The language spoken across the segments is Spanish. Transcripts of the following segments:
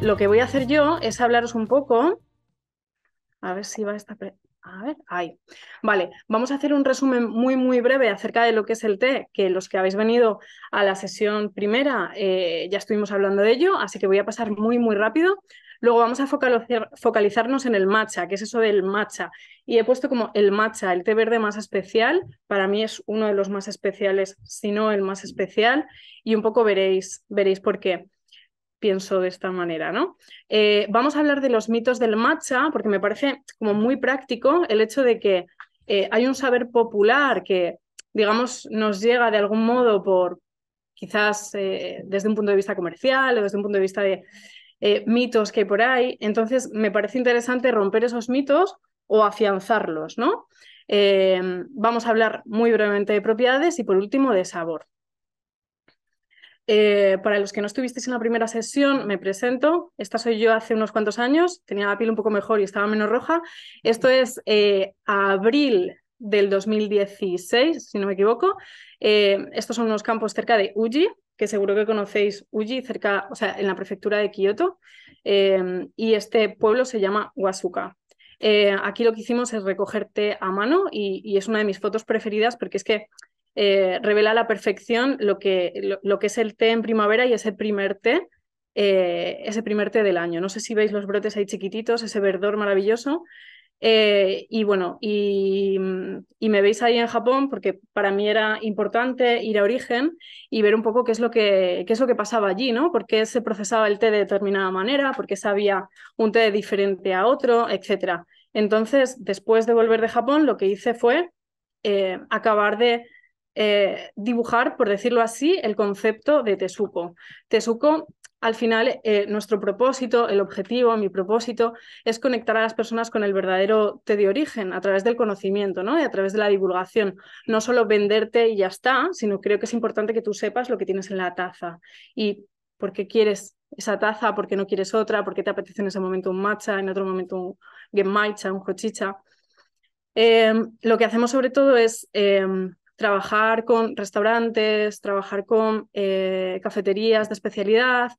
lo que voy a hacer yo es hablaros un poco, a ver si va esta... A ver, ahí. Vale, vamos a hacer un resumen muy breve acerca de lo que es el té, que los que habéis venido a la sesión primera ya estuvimos hablando de ello, así que voy a pasar muy rápido. Luego vamos a focalizarnos en el matcha, que es eso del matcha. Y he puesto como el matcha, el té verde más especial. Para mí es uno de los más especiales, si no el más especial. Y un poco veréis por qué pienso de esta manera, ¿no? Vamos a hablar de los mitos del matcha, porque me parece como muy práctico el hecho de que hay un saber popular que, digamos, nos llega de algún modo por quizás desde un punto de vista comercial o desde un punto de vista de mitos que hay por ahí. Entonces, me parece interesante romper esos mitos o afianzarlos, ¿no? Vamos a hablar muy brevemente de propiedades y, por último, de sabor. Para los que no estuvisteis en la primera sesión, me presento. Esta soy yo hace unos cuantos años, tenía la piel un poco mejor y estaba menos roja. Esto es abril del 2016, si no me equivoco. Estos son unos campos cerca de Uji, que seguro que conocéis Uji, cerca, o sea, en la prefectura de Kioto. Y este pueblo se llama Wasuka. Aquí lo que hicimos es recoger té a mano y es una de mis fotos preferidas porque es que revela a la perfección lo que es el té en primavera y ese primer té del año. No sé si veis los brotes ahí chiquititos, ese verdor maravilloso. Y bueno, y me veis ahí en Japón porque para mí era importante ir a origen y ver un poco qué es lo que pasaba allí, ¿no? Por qué se procesaba el té de determinada manera, por qué sabía un té diferente a otro, etcétera. Entonces, después de volver de Japón, lo que hice fue acabar de dibujar, por decirlo así, el concepto de Tesuko. Tesuko, al final, nuestro propósito, el objetivo, mi propósito, es conectar a las personas con el verdadero té de origen a través del conocimiento, ¿no? Y a través de la divulgación. No solo venderte y ya está, sino creo que es importante que tú sepas lo que tienes en la taza y por qué quieres esa taza, por qué no quieres otra, por qué te apetece en ese momento un matcha, en otro momento un genmaicha, un hochicha. Lo que hacemos sobre todo es trabajar con restaurantes, trabajar con cafeterías de especialidad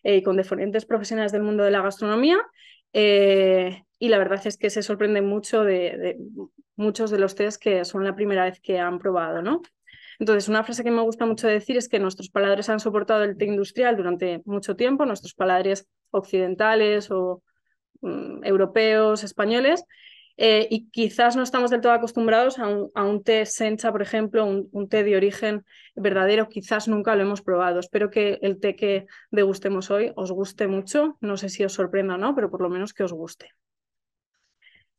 y con diferentes profesionales del mundo de la gastronomía. Y la verdad es que se sorprenden mucho de muchos de los tés que son la primera vez que han probado, ¿no? Entonces, una frase que me gusta mucho decir es que nuestros paladares han soportado el té industrial durante mucho tiempo, nuestros paladares occidentales o europeos, españoles, y quizás no estamos del todo acostumbrados a un té sencha, por ejemplo, un té de origen verdadero, quizás nunca lo hemos probado. Espero que el té que degustemos hoy os guste mucho, no sé si os sorprenda o no, pero por lo menos que os guste.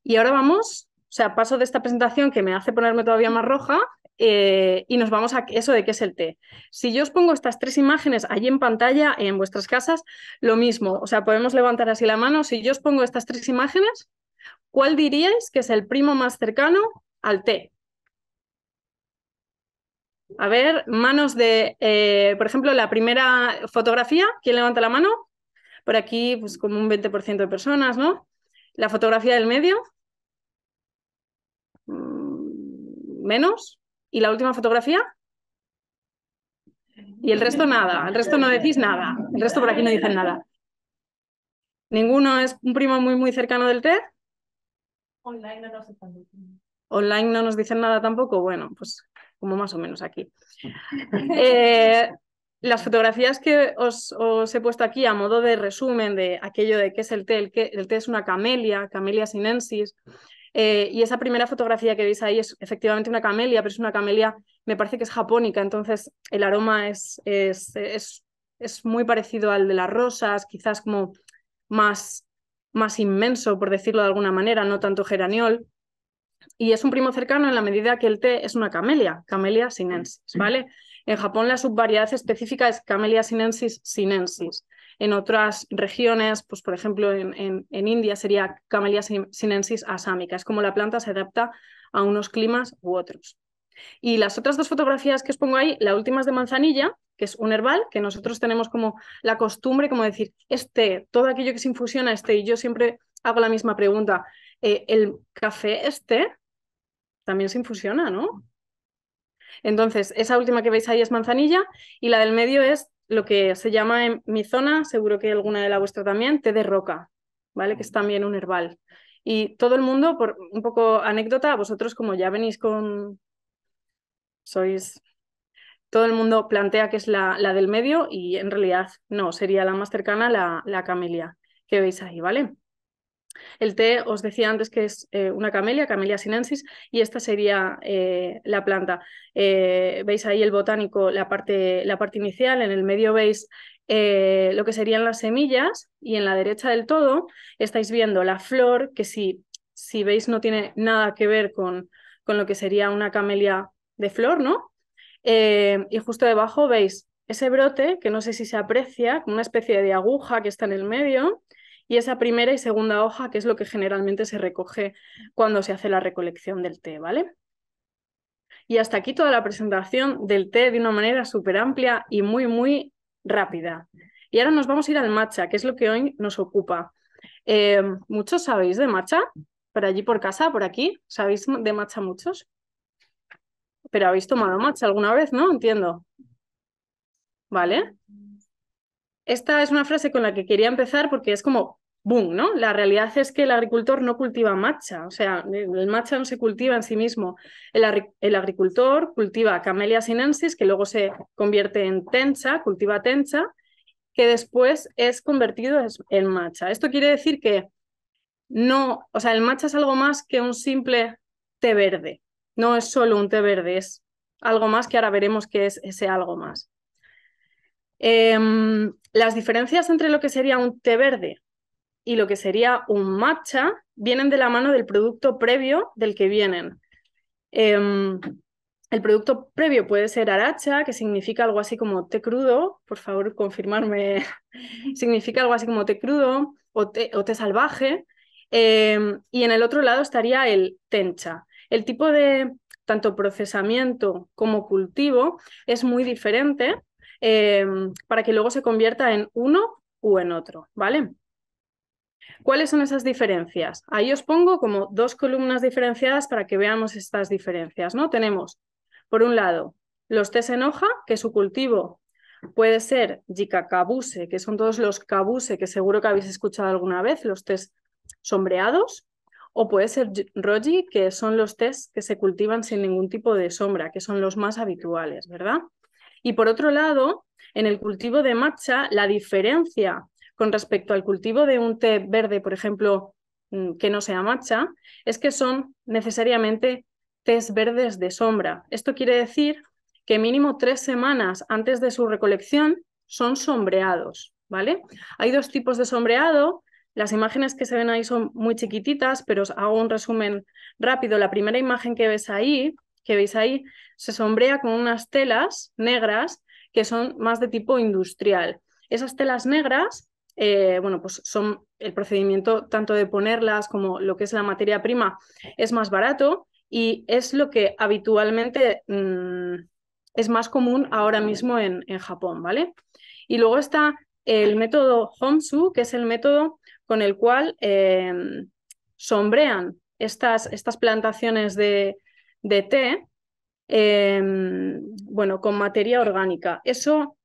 Y ahora vamos, o sea, paso de esta presentación que me hace ponerme todavía más roja y nos vamos a eso de qué es el té. Si yo os pongo estas tres imágenes allí en pantalla, en vuestras casas, lo mismo, o sea, podemos levantar así la mano. Si yo os pongo estas tres imágenes, ¿cuál diríais que es el primo más cercano al té? A ver, manos de, por ejemplo, la primera fotografía, ¿quién levanta la mano? Por aquí, pues como un 20% de personas, ¿no? La fotografía del medio, menos. ¿Y la última fotografía? Y el resto nada, el resto no decís nada, el resto por aquí no dicen nada. ¿Ninguno es un primo muy cercano del té? Online no nos están diciendo. Online no nos dicen nada tampoco, bueno, pues como más o menos aquí. Las fotografías que os he puesto aquí a modo de resumen de aquello de qué es el té, el té es una camelia, Camellia sinensis, y esa primera fotografía que veis ahí es efectivamente una camelia, pero es una camelia, me parece que es japónica, entonces el aroma es muy parecido al de las rosas, quizás como más inmenso, por decirlo de alguna manera, no tanto geraniol. Y es un primo cercano en la medida que el té es una camelia, Camellia sinensis, ¿vale? En Japón la subvariedad específica es Camellia sinensis sinensis. En otras regiones, pues por ejemplo en India sería Camellia sinensis asámica. Es como la planta se adapta a unos climas u otros. Y las otras dos fotografías que os pongo ahí, la última es de manzanilla, que es un herbal, que nosotros tenemos como la costumbre, como decir, todo aquello que se infusiona es té. Y yo siempre hago la misma pregunta. ¿El café es té? También se infusiona, ¿no? Entonces, esa última que veis ahí es manzanilla y la del medio es lo que se llama en mi zona, seguro que alguna de la vuestra también, té de roca, ¿vale? Que es también un herbal. Y todo el mundo, por un poco anécdota, vosotros como ya venís con... sois... Todo el mundo plantea que es la del medio y en realidad no, sería la más cercana, la camelia, que veis ahí, ¿vale? El té, os decía antes que es una camelia, Camellia sinensis, y esta sería la planta. Veis ahí el botánico, la parte inicial, en el medio veis lo que serían las semillas y en la derecha del todo estáis viendo la flor, que si veis no tiene nada que ver con lo que sería una camelia de flor, ¿no? Y justo debajo veis ese brote, que no sé si se aprecia, como una especie de aguja que está en el medio, y esa primera y segunda hoja, que es lo que generalmente se recoge cuando se hace la recolección del té, ¿vale? Y hasta aquí toda la presentación del té de una manera súper amplia y muy, muy rápida. Y ahora nos vamos a ir al matcha, que es lo que hoy nos ocupa. ¿Muchos sabéis de matcha? ¿Por allí por casa, por aquí? ¿Sabéis de matcha muchos? Pero habéis tomado matcha alguna vez, ¿no? Entiendo. ¿Vale? Esta es una frase con la que quería empezar porque es como boom, ¿no? La realidad es que el agricultor no cultiva matcha, o sea, el matcha no se cultiva en sí mismo. El agricultor cultiva Camellia sinensis, que luego se convierte en tencha, cultiva tencha, que después es convertido en matcha. Esto quiere decir que no, o sea, el matcha es algo más que un simple té verde. No es solo un té verde, es algo más que ahora veremos qué es ese algo más. Las diferencias entre lo que sería un té verde y lo que sería un matcha vienen de la mano del producto previo del que vienen. El producto previo puede ser aracha, que significa algo así como té crudo, por favor confirmarme, significa algo así como té crudo o té salvaje, y en el otro lado estaría el tencha. El tipo de tanto procesamiento como cultivo es muy diferente para que luego se convierta en uno u en otro, ¿vale? ¿Cuáles son esas diferencias? Ahí os pongo como dos columnas diferenciadas para que veamos estas diferencias, ¿no? Tenemos, por un lado, los tés en hoja, que su cultivo puede ser Jicacabuse, que son todos los cabuse que seguro que habéis escuchado alguna vez, los tés sombreados, o puede ser Roji, que son los tés que se cultivan sin ningún tipo de sombra, que son los más habituales, ¿verdad? Y por otro lado, en el cultivo de matcha, la diferencia con respecto al cultivo de un té verde, por ejemplo, que no sea matcha, es que son necesariamente tés verdes de sombra. Esto quiere decir que mínimo 3 semanas antes de su recolección son sombreados, ¿vale? Hay dos tipos de sombreado. Las imágenes que se ven ahí son muy chiquititas, pero os hago un resumen rápido. La primera imagen que veis ahí, se sombrea con unas telas negras que son más de tipo industrial. Esas telas negras, bueno, pues son el procedimiento tanto de ponerlas como lo que es la materia prima es más barato y es lo que habitualmente es más común ahora mismo en Japón, ¿vale? Y luego está el método Homsu, que es el método con el cual sombrean estas plantaciones de té, bueno, con materia orgánica. Eso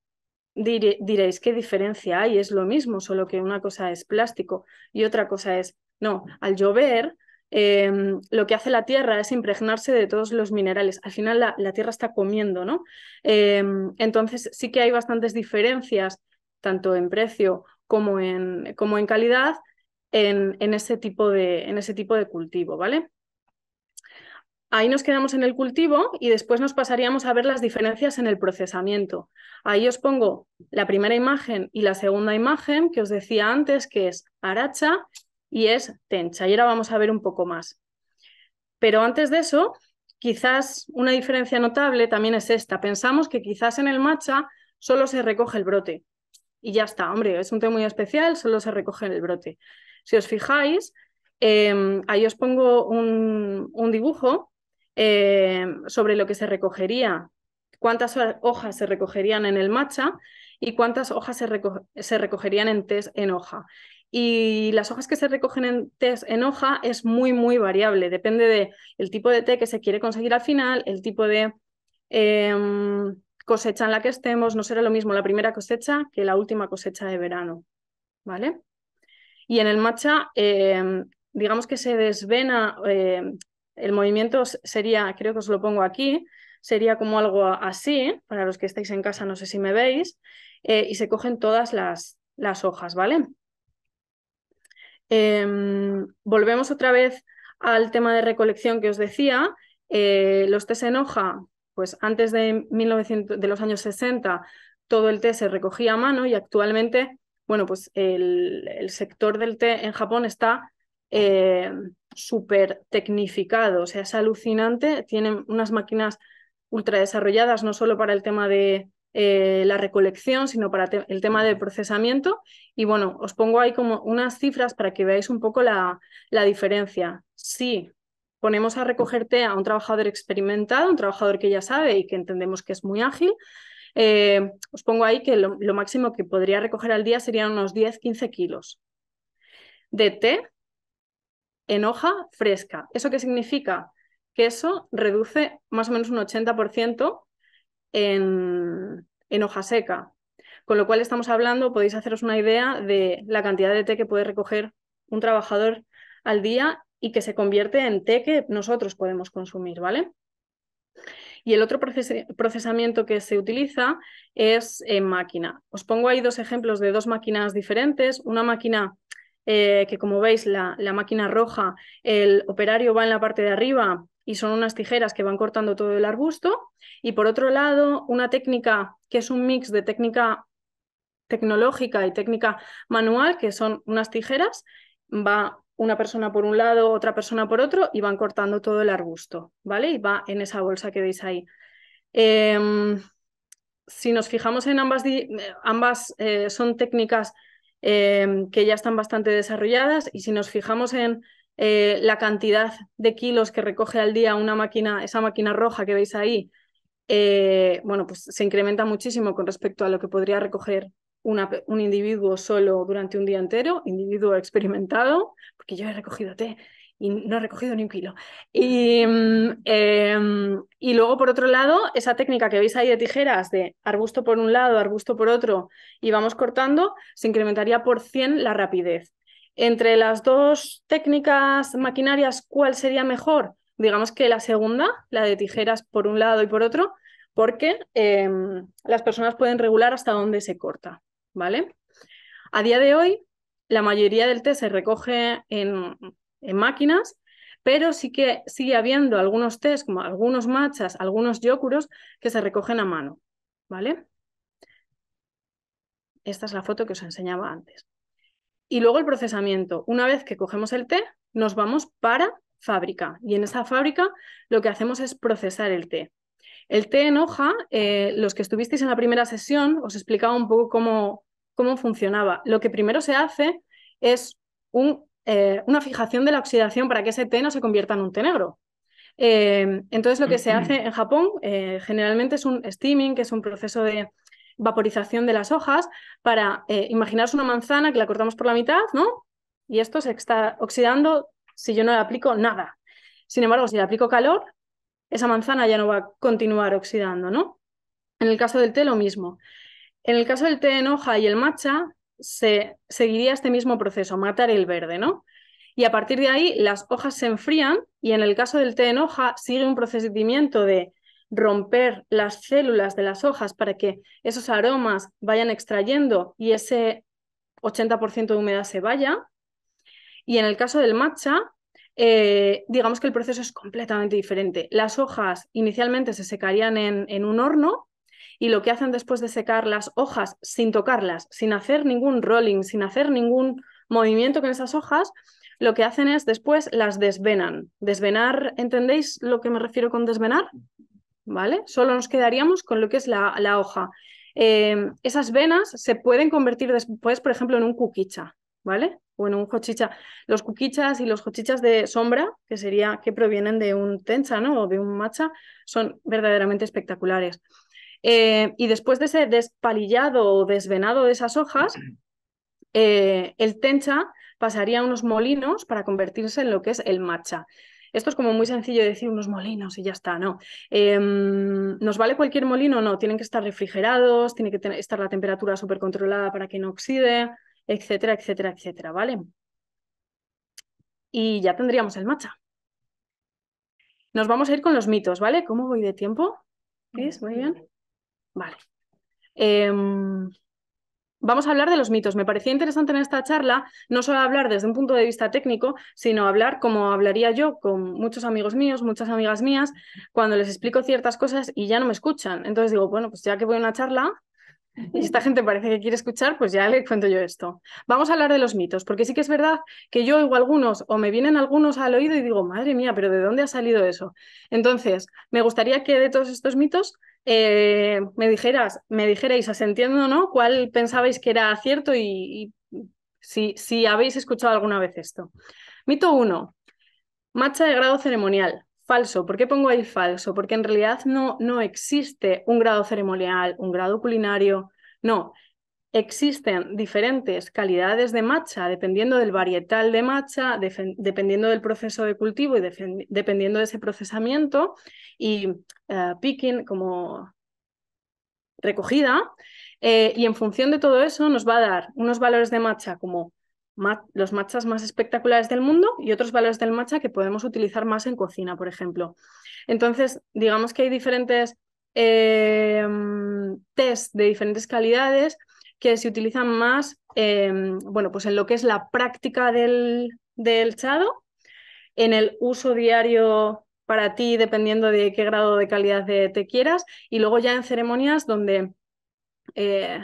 diréis, ¿qué diferencia hay? Es lo mismo, solo que una cosa es plástico y otra cosa es, no, al llover, lo que hace la tierra es impregnarse de todos los minerales. Al final la tierra está comiendo, ¿no? Entonces sí que hay bastantes diferencias, tanto en precio como en calidad, en ese tipo de cultivo, ¿vale? Ahí nos quedamos en el cultivo y después nos pasaríamos a ver las diferencias en el procesamiento. Ahí os pongo la primera imagen y la segunda imagen que os decía antes, que es aracha y es tencha. Y ahora vamos a ver un poco más. Pero antes de eso, quizás una diferencia notable también es esta. Pensamos que quizás en el matcha solo se recoge el brote. Y ya está, hombre, es un té muy especial, solo se recoge el brote. Si os fijáis, ahí os pongo un dibujo sobre lo que se recogería, cuántas hojas se recogerían en el matcha y cuántas hojas se recogerían en tés en hoja. Y las hojas que se recogen en tés en hoja es muy, muy variable, depende del tipo de té que se quiere conseguir al final, el tipo de cosecha en la que estemos, no será lo mismo la primera cosecha que la última cosecha de verano, ¿vale? Y en el matcha, digamos que se desvena, el movimiento sería, creo que os lo pongo aquí, sería como algo así, para los que estáis en casa, no sé si me veis, y se cogen todas las hojas, ¿vale? Volvemos otra vez al tema de recolección que os decía. Los tés en hoja, pues antes de los años 60, todo el té se recogía a mano y actualmente, bueno, pues el sector del té en Japón está súper tecnificado, o sea, es alucinante. Tienen unas máquinas ultra desarrolladas, no solo para el tema de la recolección, sino para el tema de procesamiento. Y bueno, os pongo ahí como unas cifras para que veáis un poco la diferencia. Si ponemos a recoger té a un trabajador experimentado, un trabajador que ya sabe y que entendemos que es muy ágil, os pongo ahí que lo máximo que podría recoger al día serían unos 10-15 kilos de té en hoja fresca. ¿Eso qué significa? Que eso reduce más o menos un 80% en hoja seca. Con lo cual estamos hablando, podéis haceros una idea de la cantidad de té que puede recoger un trabajador al día y que se convierte en té que nosotros podemos consumir, ¿vale? Y el otro procesamiento que se utiliza es en máquina. Os pongo ahí dos ejemplos de dos máquinas diferentes. Una máquina que, como veis, la máquina roja, el operario va en la parte de arriba y son unas tijeras que van cortando todo el arbusto. Y por otro lado, una técnica que es un mix de técnica tecnológica y técnica manual, que son unas tijeras, va una persona por un lado, otra persona por otro y van cortando todo el arbusto, ¿vale? Y va en esa bolsa que veis ahí. Si nos fijamos en ambas son técnicas que ya están bastante desarrolladas, y si nos fijamos en la cantidad de kilos que recoge al día una máquina, esa máquina roja que veis ahí, bueno, pues se incrementa muchísimo con respecto a lo que podría recoger un individuo solo durante un día entero, individuo experimentado, porque yo he recogido té y no he recogido ni un kilo. Y luego, por otro lado, esa técnica que veis ahí de tijeras, de arbusto por un lado, arbusto por otro, y vamos cortando, se incrementaría por 100 la rapidez. Entre las dos técnicas maquinarias, ¿cuál sería mejor? Digamos que la segunda, la de tijeras por un lado y por otro, porque las personas pueden regular hasta dónde se corta, ¿vale? A día de hoy, la mayoría del té se recoge en máquinas, pero sí que sigue habiendo algunos tés, como algunos matchas, algunos yokuros, que se recogen a mano, ¿vale? Esta es la foto que os enseñaba antes. Y luego el procesamiento. Una vez que cogemos el té, nos vamos para fábrica. Y en esa fábrica lo que hacemos es procesar el té. El té en hoja, los que estuvisteis en la primera sesión, os explicaba un poco cómo funcionaba. Lo que primero se hace es una fijación de la oxidación para que ese té no se convierta en un té negro. Entonces lo que se hace en Japón generalmente es un steaming, que es un proceso de vaporización de las hojas para imaginaros una manzana que la cortamos por la mitad, ¿no? Y esto se está oxidando si yo no le aplico nada. Sin embargo, si le aplico calor, esa manzana ya no va a continuar oxidando, ¿no? En el caso del té, lo mismo. En el caso del té en hoja y el matcha, se seguiría este mismo proceso, matar el verde, ¿no? Y a partir de ahí, las hojas se enfrían y en el caso del té en hoja sigue un procedimiento de romper las células de las hojas para que esos aromas vayan extrayendo y ese 80% de humedad se vaya. Y en el caso del matcha, digamos que el proceso es completamente diferente. Las hojas inicialmente se secarían en un horno y lo que hacen después de secar las hojas sin tocarlas, sin hacer ningún rolling, sin hacer ningún movimiento con esas hojas, lo que hacen es después las desvenan. Desvenar, ¿entendéis lo que me refiero con desvenar? ¿Vale? Solo nos quedaríamos con lo que es la hoja. Esas venas se pueden convertir después, por ejemplo, en un kukicha, ¿vale? O en un hochicha. Los kukichas y los hochichas de sombra, que provienen de un tencha, ¿no? O de un matcha, son verdaderamente espectaculares. Y después de ese despalillado o desvenado de esas hojas, el tencha pasaría a unos molinos para convertirse en lo que es el matcha. Esto es como muy sencillo de decir unos molinos y ya está, ¿no? ¿Nos vale cualquier molino? No, tienen que estar refrigerados, tiene que estar la temperatura súper controlada para que no oxide, etcétera, etcétera, etcétera, ¿vale? Y ya tendríamos el matcha. Nos vamos a ir con los mitos, ¿vale? ¿Cómo voy de tiempo? ¿Ves? ¿Muy bien? Vale. Vamos a hablar de los mitos. Me parecía interesante en esta charla no solo hablar desde un punto de vista técnico, sino hablar como hablaría yo con muchos amigos míos, muchas amigas mías, cuando les explico ciertas cosas y ya no me escuchan. Entonces digo, bueno, pues ya que voy a una charla y esta gente parece que quiere escuchar, pues ya le cuento yo esto. Vamos a hablar de los mitos, porque sí que es verdad que yo oigo algunos o me vienen algunos al oído y digo, madre mía, pero ¿de dónde ha salido eso? Entonces, me gustaría que de todos estos mitos me dijerais, asentiendo, ¿no? ¿Cuál pensabais que era cierto y si habéis escuchado alguna vez esto? Mito 1. Matcha de grado ceremonial. Falso. ¿Por qué pongo ahí falso? Porque en realidad no existe un grado ceremonial, un grado culinario. No, existen diferentes calidades de matcha dependiendo del varietal de matcha, dependiendo del proceso de cultivo y dependiendo de ese procesamiento y picking como recogida. Y en función de todo eso nos va a dar unos valores de matcha como los matchas más espectaculares del mundo y otros valores del matcha que podemos utilizar más en cocina, por ejemplo. Entonces, digamos que hay diferentes test de diferentes calidades que se utilizan más bueno, pues en lo que es la práctica del chado, en el uso diario para ti, dependiendo de qué grado de calidad te quieras, y luego ya en ceremonias donde eh,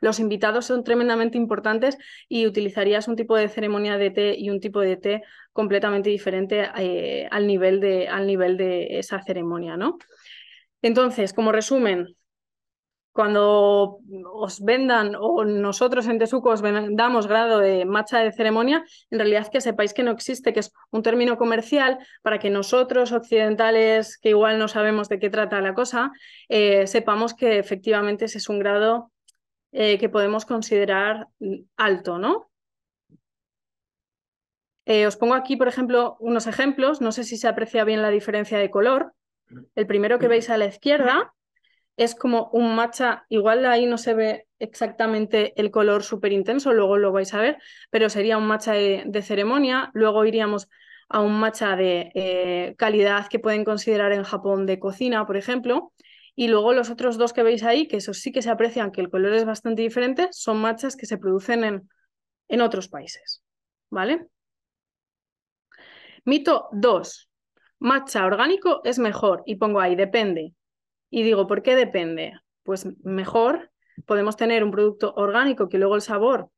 los invitados son tremendamente importantes y utilizarías un tipo de ceremonia de té y un tipo de té completamente diferente al nivel de esa ceremonia, ¿no? Entonces, como resumen, cuando os vendan o nosotros en Tesuco os vendamos grado de matcha de ceremonia, en realidad que sepáis que no existe, que es un término comercial para que nosotros occidentales, que igual no sabemos de qué trata la cosa, sepamos que efectivamente ese es un grado que podemos considerar alto, ¿no? Os pongo aquí, por ejemplo, unos ejemplos. No sé si se aprecia bien la diferencia de color. El primero que veis a la izquierda es como un matcha, igual ahí no se ve exactamente el color súper intenso, luego lo vais a ver, pero sería un matcha de ceremonia. Luego iríamos a un matcha de calidad que pueden considerar en Japón de cocina, por ejemplo. Y luego los otros dos que veis ahí, que esos sí que se aprecian, que el color es bastante diferente, son matchas que se producen en otros países. ¿Vale? Mito 2. Matcha orgánico es mejor. Y pongo ahí, depende. Y digo, ¿por qué depende? Pues mejor podemos tener un producto orgánico que luego el sabor,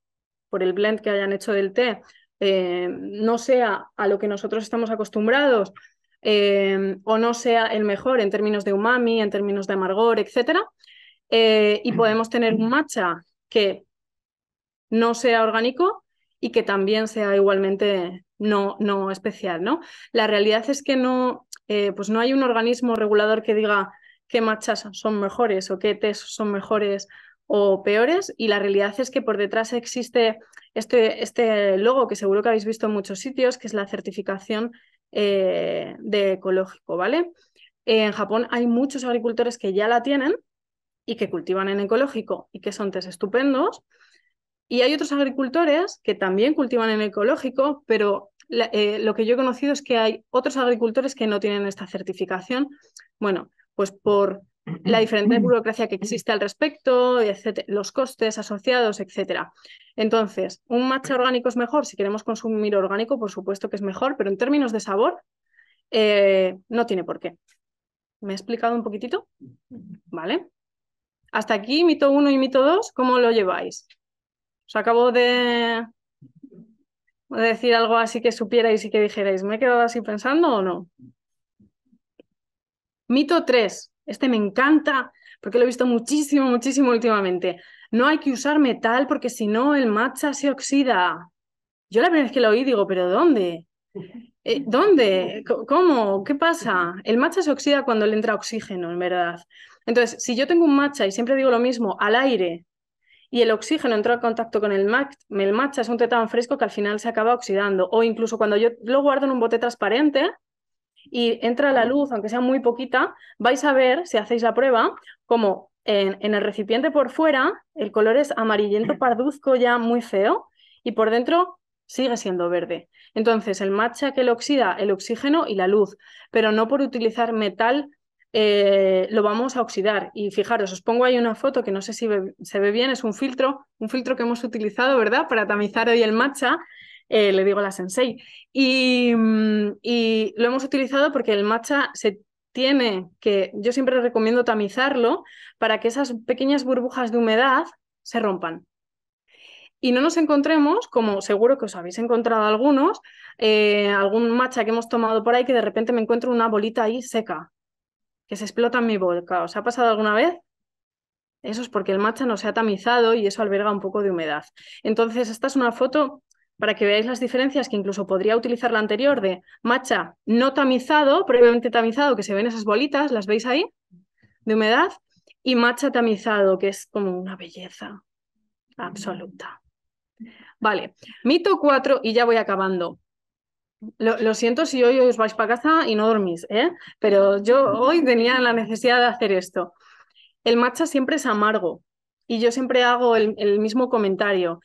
por el blend que hayan hecho del té, no sea a lo que nosotros estamos acostumbrados o no sea el mejor en términos de umami, en términos de amargor, etc. Y podemos tener un matcha que no sea orgánico y que también sea igualmente no especial, ¿no? La realidad es que pues no hay un organismo regulador que diga qué matchas son mejores o qué tés son mejores o peores, y la realidad es que por detrás existe este logo que seguro que habéis visto en muchos sitios, que es la certificación de ecológico, ¿vale? En Japón hay muchos agricultores que ya la tienen y que cultivan en ecológico y que son tés estupendos. Y hay otros agricultores que también cultivan en ecológico, pero lo que yo he conocido es que hay otros agricultores que no tienen esta certificación. Bueno, pues por la diferente burocracia que existe al respecto, etcétera, los costes asociados, etcétera. Entonces, ¿un matcha orgánico es mejor? Si queremos consumir orgánico, por supuesto que es mejor, pero en términos de sabor, no tiene por qué. ¿Me he explicado un poquitito? ¿Vale? Hasta aquí, mito 1 y mito 2, ¿cómo lo lleváis? Os acabo de decir algo así que supierais y que dijerais, ¿me he quedado así pensando o no? Mito 3. Este me encanta porque lo he visto muchísimo, muchísimo últimamente. No hay que usar metal porque si no el matcha se oxida. Yo la primera vez que lo oí digo, ¿pero dónde? ¿Dónde? ¿Cómo? ¿Qué pasa? El matcha se oxida cuando le entra oxígeno, en verdad. Entonces, si yo tengo un matcha y siempre digo lo mismo, al aire, y el oxígeno entra en contacto con el matcha, es un té tan fresco que al final se acaba oxidando. O incluso cuando yo lo guardo en un bote transparente y entra la luz, aunque sea muy poquita, vais a ver, si hacéis la prueba, como en el recipiente por fuera el color es amarillento parduzco ya muy feo y por dentro sigue siendo verde. Entonces el matcha que lo oxida el oxígeno y la luz, pero no por utilizar metal lo vamos a oxidar. Y fijaros, os pongo ahí una foto que no sé si se ve bien, es un filtro que hemos utilizado, ¿verdad? Para tamizar hoy el matcha, le digo a la sensei. Y lo hemos utilizado porque el matcha se tiene que, yo siempre recomiendo tamizarlo para que esas pequeñas burbujas de humedad se rompan. Y no nos encontremos, como seguro que os habéis encontrado algunos, algún matcha que hemos tomado por ahí que de repente me encuentro una bolita ahí seca, que se explota en mi boca. ¿Os ha pasado alguna vez? Eso es porque el matcha no se ha tamizado y eso alberga un poco de humedad. Entonces, esta es una foto para que veáis las diferencias, que incluso podría utilizar la anterior de matcha no tamizado, previamente tamizado, que se ven esas bolitas, ¿las veis ahí? De humedad, y matcha tamizado, que es como una belleza absoluta. Vale, mito 4 y ya voy acabando. Lo siento si hoy os vais para casa y no dormís, ¿eh? Pero yo hoy tenía la necesidad de hacer esto. El matcha siempre es amargo y yo siempre hago el mismo comentario.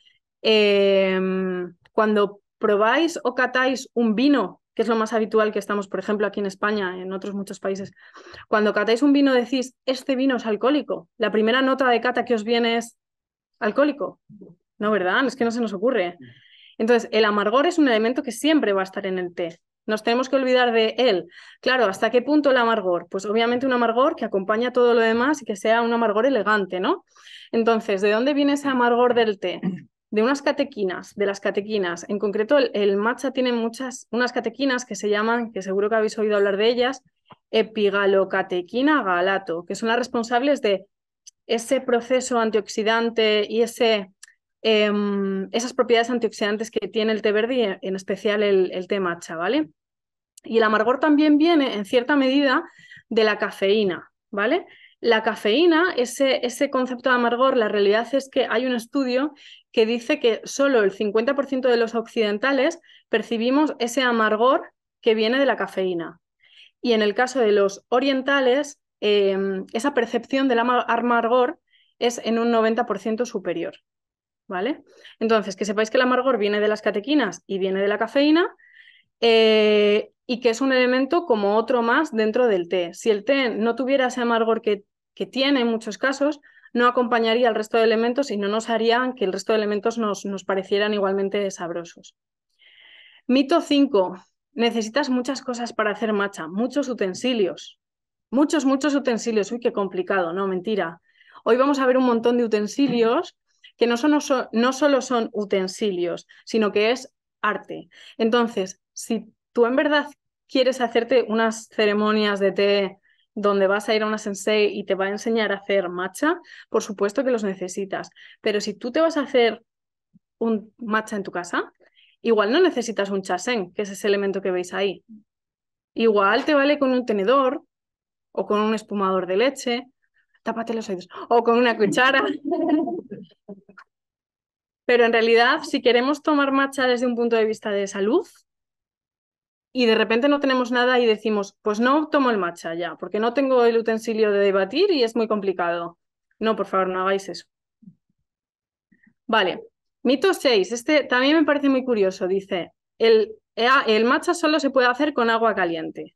Cuando probáis o catáis un vino, que es lo más habitual que estamos, por ejemplo, aquí en España, en otros muchos países, cuando catáis un vino decís, este vino es alcohólico. La primera nota de cata que os viene es alcohólico. No, ¿verdad? Es que no se nos ocurre. Entonces, el amargor es un elemento que siempre va a estar en el té. Nos tenemos que olvidar de él. Claro, ¿hasta qué punto el amargor? Pues obviamente un amargor que acompaña todo lo demás y que sea un amargor elegante, ¿no? Entonces, ¿de dónde viene ese amargor del té? De unas catequinas, de las catequinas. En concreto, el matcha tiene unas catequinas que se llaman, que seguro que habéis oído hablar de ellas, epigalocatequina galato, que son las responsables de ese proceso antioxidante y esas propiedades antioxidantes que tiene el té verde y en especial el té matcha, ¿vale? Y el amargor también viene en cierta medida de la cafeína, ¿vale? La cafeína, ese concepto de amargor, la realidad es que hay un estudio que dice que solo el 50% de los occidentales percibimos ese amargor que viene de la cafeína. Y en el caso de los orientales, esa percepción del amargor es en un 90% superior, ¿vale? Entonces, que sepáis que el amargor viene de las catequinas y viene de la cafeína y que es un elemento como otro más dentro del té. Si el té no tuviera ese amargor que tiene en muchos casos, no acompañaría al resto de elementos y no nos harían que el resto de elementos nos parecieran igualmente sabrosos. Mito 5. Necesitas muchas cosas para hacer matcha, muchos utensilios. Muchos utensilios. Uy, qué complicado, no, mentira. Hoy vamos a ver un montón de utensilios que no solo son utensilios, sino que es arte. Entonces, si tú en verdad quieres hacerte unas ceremonias de té donde vas a ir a una sensei y te va a enseñar a hacer matcha, por supuesto que los necesitas. Pero si tú te vas a hacer un matcha en tu casa, igual no necesitas un chasén, que es ese elemento que veis ahí. Igual te vale con un tenedor o con un espumador de leche, tápate los oídos, o con una cuchara. Pero en realidad, si queremos tomar matcha desde un punto de vista de salud y de repente no tenemos nada y decimos, pues no tomo el matcha ya, porque no tengo el utensilio de debatir y es muy complicado. No, por favor, no hagáis eso. Vale, mito 6. Este también me parece muy curioso. Dice, el matcha solo se puede hacer con agua caliente.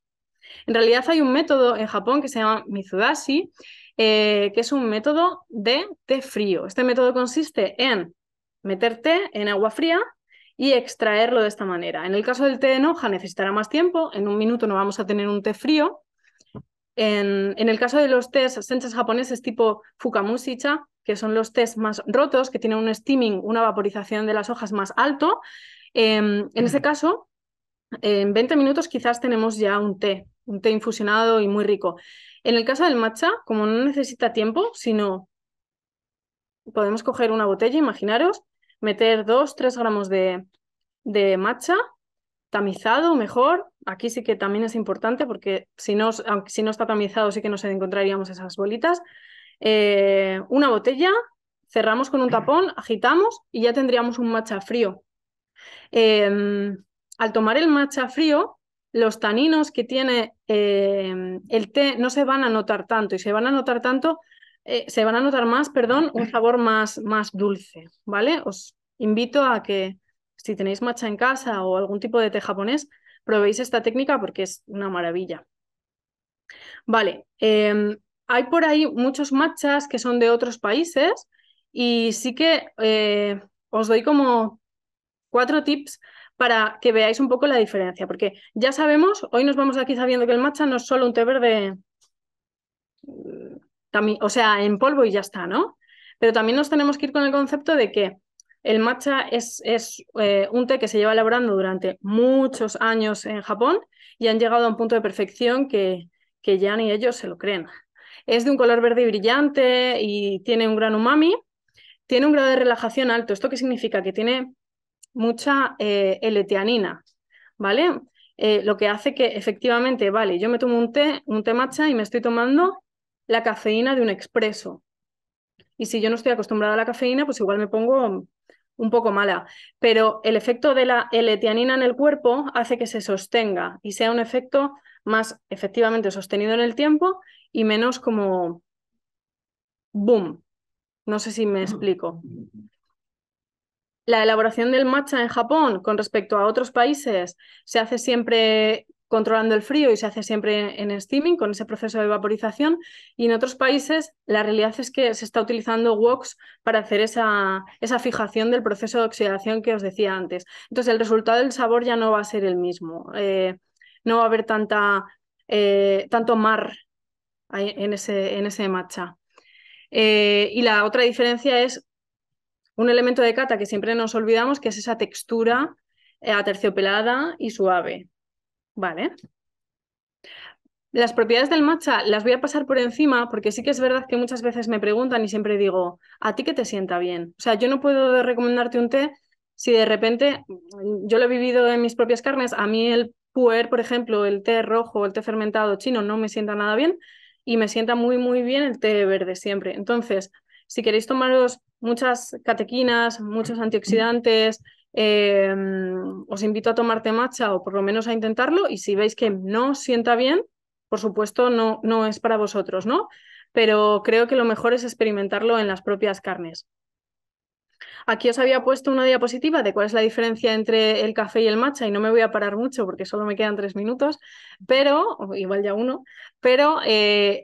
En realidad hay un método en Japón que se llama Mitsudashi, que es un método de té frío. Este método consiste en meter té en agua fría y extraerlo de esta manera. En el caso del té en hoja necesitará más tiempo, en un minuto no vamos a tener un té frío. En el caso de los tés senchas japoneses tipo Fukamushi-cha, que son los tés más rotos, que tienen un steaming, una vaporización de las hojas más alto, en ese caso, en 20 minutos quizás tenemos ya un té infusionado y muy rico. En el caso del matcha, como no necesita tiempo, sino podemos coger una botella, imaginaros, meter 2-3 gramos de matcha, tamizado mejor. Aquí sí que también es importante porque aunque si no está tamizado sí que nos encontraríamos esas bolitas. Una botella, cerramos con un tapón, agitamos y ya tendríamos un matcha frío. Al tomar el matcha frío, los taninos que tiene el té no se van a notar tanto y se van a notar más, perdón, un sabor más dulce, ¿vale? Os invito a que si tenéis matcha en casa o algún tipo de té japonés, probéis esta técnica porque es una maravilla. Vale, hay por ahí muchos matchas que son de otros países y sí que os doy como 4 tips para que veáis un poco la diferencia, porque ya sabemos, hoy nos vamos aquí sabiendo que el matcha no es solo un té verde, o sea, en polvo y ya está, ¿no? Pero también nos tenemos que ir con el concepto de que el matcha es un té que se lleva elaborando durante muchos años en Japón y han llegado a un punto de perfección que ya ni ellos se lo creen. Es de un color verde y brillante y tiene un gran umami, tiene un grado de relajación alto. ¿Esto qué significa? Que tiene mucha L-teanina, ¿vale? Lo que hace que efectivamente, vale, yo me tomo un té matcha y me estoy tomando la cafeína de un expreso. Y si yo no estoy acostumbrada a la cafeína, pues igual me pongo un poco mala. Pero el efecto de la L-teanina en el cuerpo hace que se sostenga y sea un efecto más efectivamente sostenido en el tiempo y menos como boom. No sé si me explico. La elaboración del matcha en Japón con respecto a otros países se hace siempre controlando el frío y se hace siempre en steaming, con ese proceso de vaporización. Y en otros países la realidad es que se está utilizando woks para hacer esa fijación del proceso de oxidación que os decía antes. Entonces el resultado del sabor ya no va a ser el mismo. No va a haber tanto mar en ese matcha. Y la otra diferencia es un elemento de cata que siempre nos olvidamos, que es esa textura aterciopelada y suave. Vale. Las propiedades del matcha las voy a pasar por encima porque sí que es verdad que muchas veces me preguntan y siempre digo, ¿a ti qué te sienta bien? O sea, yo no puedo recomendarte un té si de repente, yo lo he vivido en mis propias carnes, a mí el puer, por ejemplo, el té rojo, el té fermentado chino no me sienta nada bien y me sienta muy bien el té verde siempre. Entonces, si queréis tomaros muchas catequinas, muchos antioxidantes, os invito a tomar té matcha o por lo menos a intentarlo y si veis que no os sienta bien, por supuesto no es para vosotros, ¿no? Pero creo que lo mejor es experimentarlo en las propias carnes. Aquí os había puesto una diapositiva de cuál es la diferencia entre el café y el matcha y no me voy a parar mucho porque solo me quedan 3 minutos, pero, igual ya uno, pero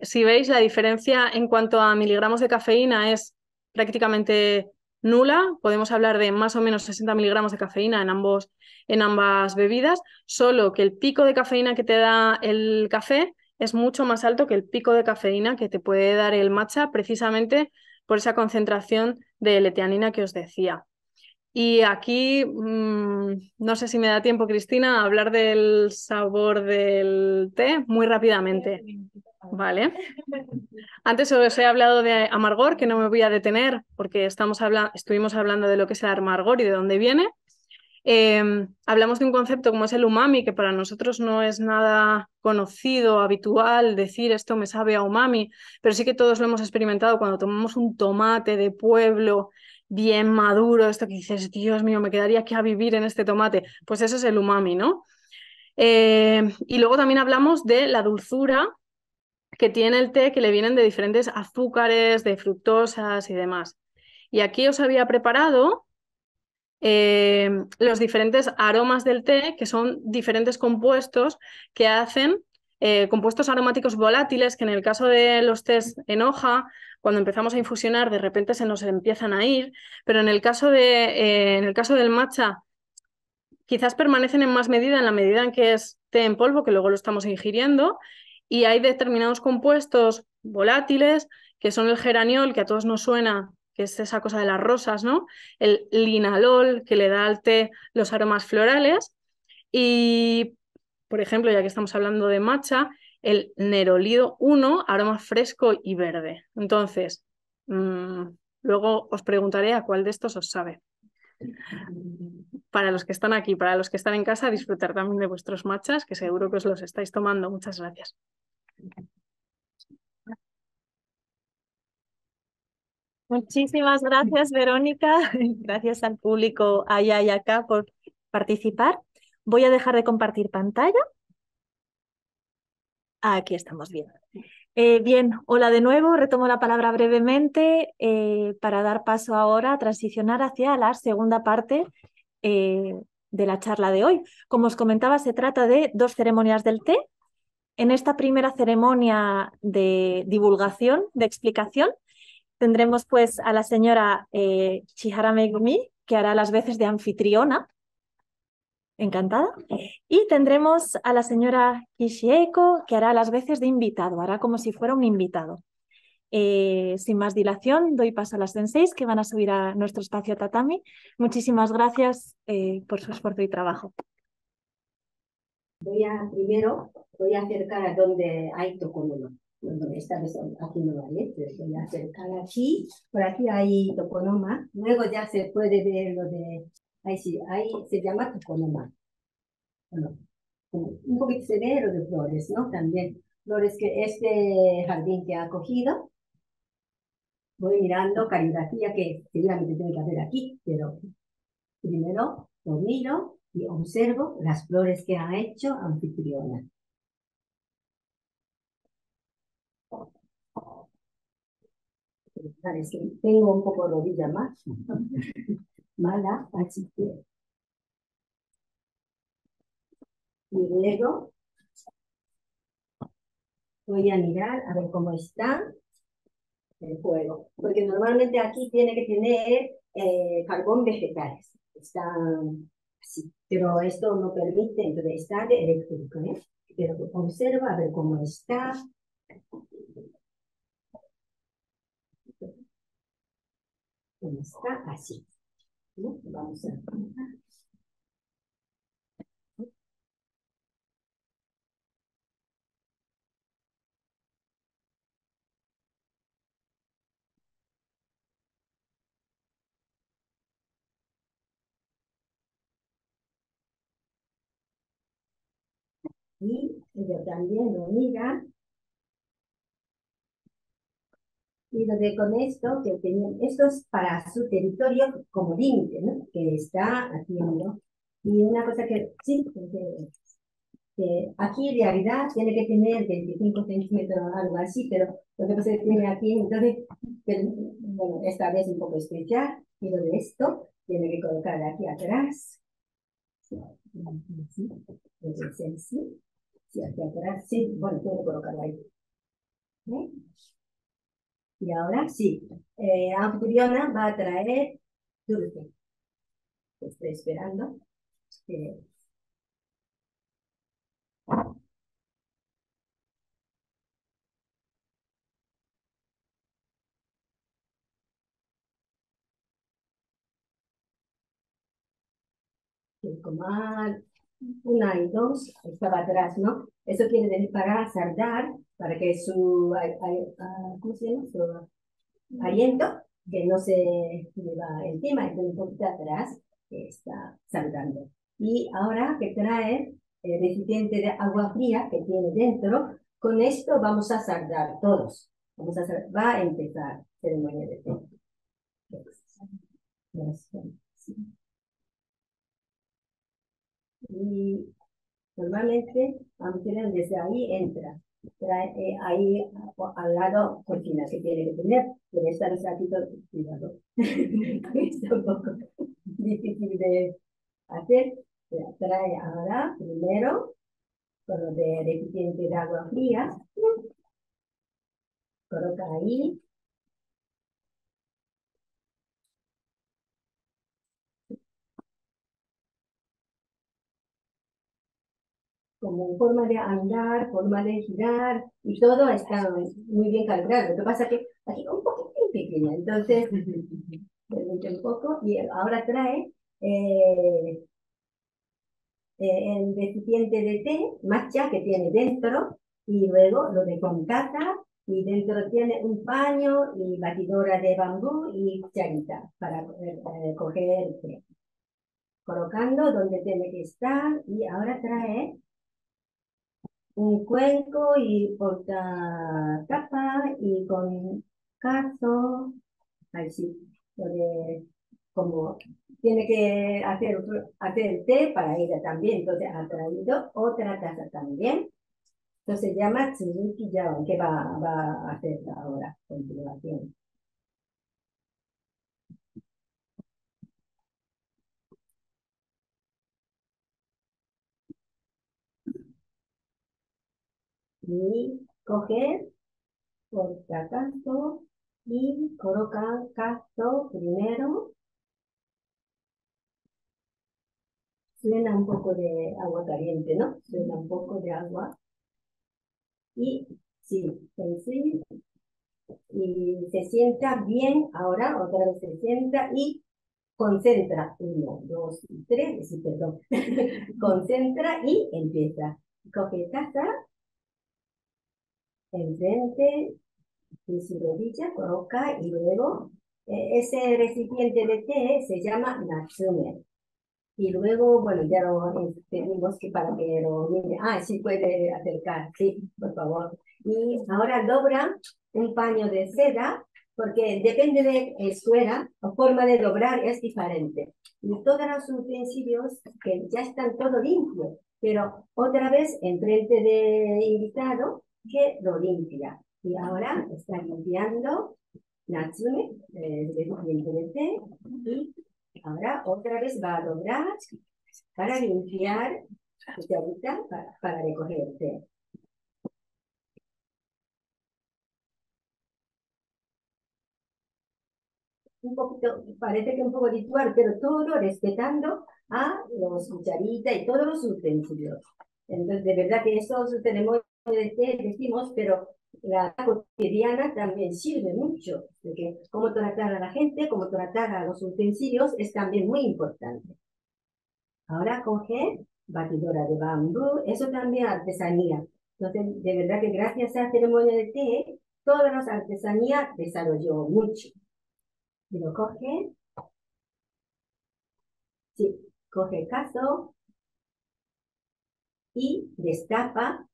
si veis la diferencia en cuanto a miligramos de cafeína es prácticamente nula, podemos hablar de más o menos 60 miligramos de cafeína en ambas bebidas, solo que el pico de cafeína que te da el café es mucho más alto que el pico de cafeína que te puede dar el matcha precisamente por esa concentración de L-teanina que os decía. Y aquí, no sé si me da tiempo, Cristina, a hablar del sabor del té muy rápidamente. Vale. Antes os he hablado de amargor, que no me voy a detener porque estuvimos hablando de lo que es el amargor y de dónde viene. Hablamos de un concepto como es el umami, que para nosotros no es nada conocido, habitual, decir esto me sabe a umami, pero sí que todos lo hemos experimentado cuando tomamos un tomate de pueblo bien maduro, esto que dices, Dios mío, me quedaría aquí a vivir en este tomate, pues eso es el umami, ¿no? Y luego también hablamos de la dulzura que tiene el té, que le vienen de diferentes azúcares, de fructosas y demás. Y aquí os había preparado los diferentes aromas del té, que son diferentes compuestos que hacen compuestos aromáticos volátiles, que en el caso de los tés en hoja, cuando empezamos a infusionar, de repente se nos empiezan a ir, pero en el caso del matcha, quizás permanecen en más medida en la medida en que es té en polvo, que luego lo estamos ingiriendo, y hay determinados compuestos volátiles, que son el geraniol, que a todos nos suena, que es esa cosa de las rosas, ¿no? El linalol, que le da al té los aromas florales, y, por ejemplo, ya que estamos hablando de matcha, el nerolido 1, aroma fresco y verde. Entonces, luego os preguntaré a cuál de estos os sabe. Para los que están aquí, para los que están en casa, disfrutar también de vuestros matchas, que seguro que os los estáis tomando. Muchas gracias. Muchísimas gracias, Verónica. Gracias al público allá y acá por participar. Voy a dejar de compartir pantalla. Aquí estamos bien. Bien, hola de nuevo. Retomo la palabra brevemente para dar paso ahora a transicionar hacia la segunda parte eh, de la charla de hoy. Como os comentaba, se trata de dos ceremonias del té. En esta primera ceremonia de divulgación, de explicación, tendremos pues a la señora Chihara Megumi, que hará las veces de anfitriona, encantada, y tendremos a la señora Kishieko, que hará las veces de invitado, hará como si fuera un invitado. Sin más dilación, doy paso a las senseis que van a subir a nuestro espacio tatami. Muchísimas gracias por su esfuerzo y trabajo. Primero voy a acercar a donde hay tokonoma. Donde esta vez aquí no hay, pero voy a acercar aquí. Por aquí hay tokonoma. Luego ya se puede ver lo de... Ahí sí, ahí se llama tokonoma. Bueno, un poquito se ve lo de flores, ¿no? También flores que este jardín que ha cogido. Voy mirando caligrafía que seguramente tiene que haber aquí, pero primero lo miro y observo las flores que ha hecho anfitriona. Parece que tengo un poco de rodilla más mala, así que y luego voy a mirar a ver cómo está el fuego, porque normalmente aquí tiene que tener carbón vegetales, está así, pero esto no permite, entonces está de eléctrico, ¿eh? Pero observa a ver cómo está, así, ¿no? Vamos a y yo también lo mira. Y lo de con esto, que tenían, esto es para su territorio como límite, ¿no? Que está haciendo. Y una cosa que, sí, que aquí en realidad tiene que tener 25 centímetros o algo así, pero lo que pasa es que tiene aquí, entonces, bueno, esta vez un poco especial, y lo de esto tiene que colocar aquí atrás. Sí, sí, sí, sí, aquí atrás, sí, bueno, tengo que colocarlo ahí. ¿Eh? Y ahora sí, anfitriona va a traer dulce. Estoy esperando que, que coma una y dos, estaba atrás, ¿no? Eso quiere decir para saldar, para que su, ¿cómo se llama? Su aliento, que no se le va encima, entonces un poquito atrás, que está saltando. Y ahora que trae el recipiente de agua fría que tiene dentro, con esto vamos a saldar todos. Va a empezar ceremonia de té. Y normalmente, aunque desde ahí entra. Ahí al lado cocina que tiene que tener, pero esta vez aquí todo cuidado. Es un poco difícil de hacer. Trae ahora primero con lo de recipiente de agua fría, coloca ahí, como en forma de andar, forma de girar, y todo está muy bien calibrado. Lo que pasa es que aquí un poquito pequeña, entonces permite un poco, y ahora trae el recipiente de té, matcha que tiene dentro, y luego lo de con taza, y dentro tiene un paño y batidora de bambú y cucharita para coger el té. Colocando donde tiene que estar, y ahora trae un cuenco y porta tapa y con cazo, así, como tiene que hacer té para ella también, entonces ha traído otra taza también. Entonces se llama Tsuzuki Yawan, que va a hacer ahora, a continuación. Y coger, portacasto y colocar casto primero. Suena un poco de agua caliente, ¿no? Suena un poco de agua. Y sí, sí. Y se sienta bien, ahora otra vez se sienta y concentra. 1, 2, 3, sí, perdón. Concentra y empieza. Coge taza, enfrente de su rodilla, coloca y luego ese recipiente de té se llama Natsume. Y luego, bueno, ya lo tenemos que para que lo mire. Ah, sí puede acercar, sí, por favor. Y ahora dobra un paño de seda, porque depende de suera, la forma de doblar es diferente. Y todos los utensilios que ya están todo limpios, pero otra vez enfrente de invitado que lo limpia. Y ahora está limpiando Natsume, el recipiente de té, y ahora otra vez va a doblar para limpiar ahorita para recogerte. Un poquito, parece que un poco ritual, pero todo respetando a los cucharitas y todos los utensilios. Entonces, de verdad que estos ceremonias de té decimos, pero la cotidiana también sirve mucho, porque cómo tratar a la gente, cómo tratar a los utensilios es también muy importante. Ahora coge batidora de bambú, eso también artesanía. Entonces, de verdad que gracias a la ceremonia de té, todas las artesanías desarrolló mucho. Y lo coge, sí, coge el cazo y destapa.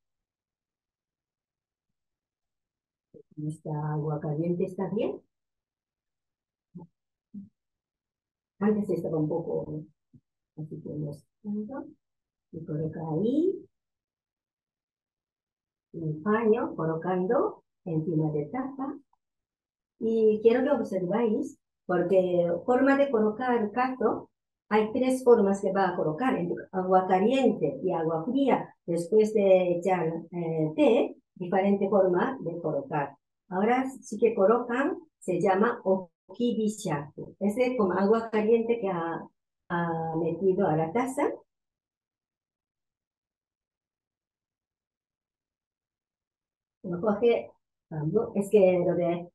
Esta agua caliente está bien. Antes estaba un poco, así que mostrando. Y coloca ahí un paño, colocando encima de tapa. Y quiero que observáis, porque forma de colocar el cazo, hay 3 formas que va a colocar, agua caliente y agua fría, después de echar té, diferente forma de colocar. Ahora sí que colocan, se llama okibishaku, es como agua caliente que ha metido a la taza. Lo coge bambú, es que lo de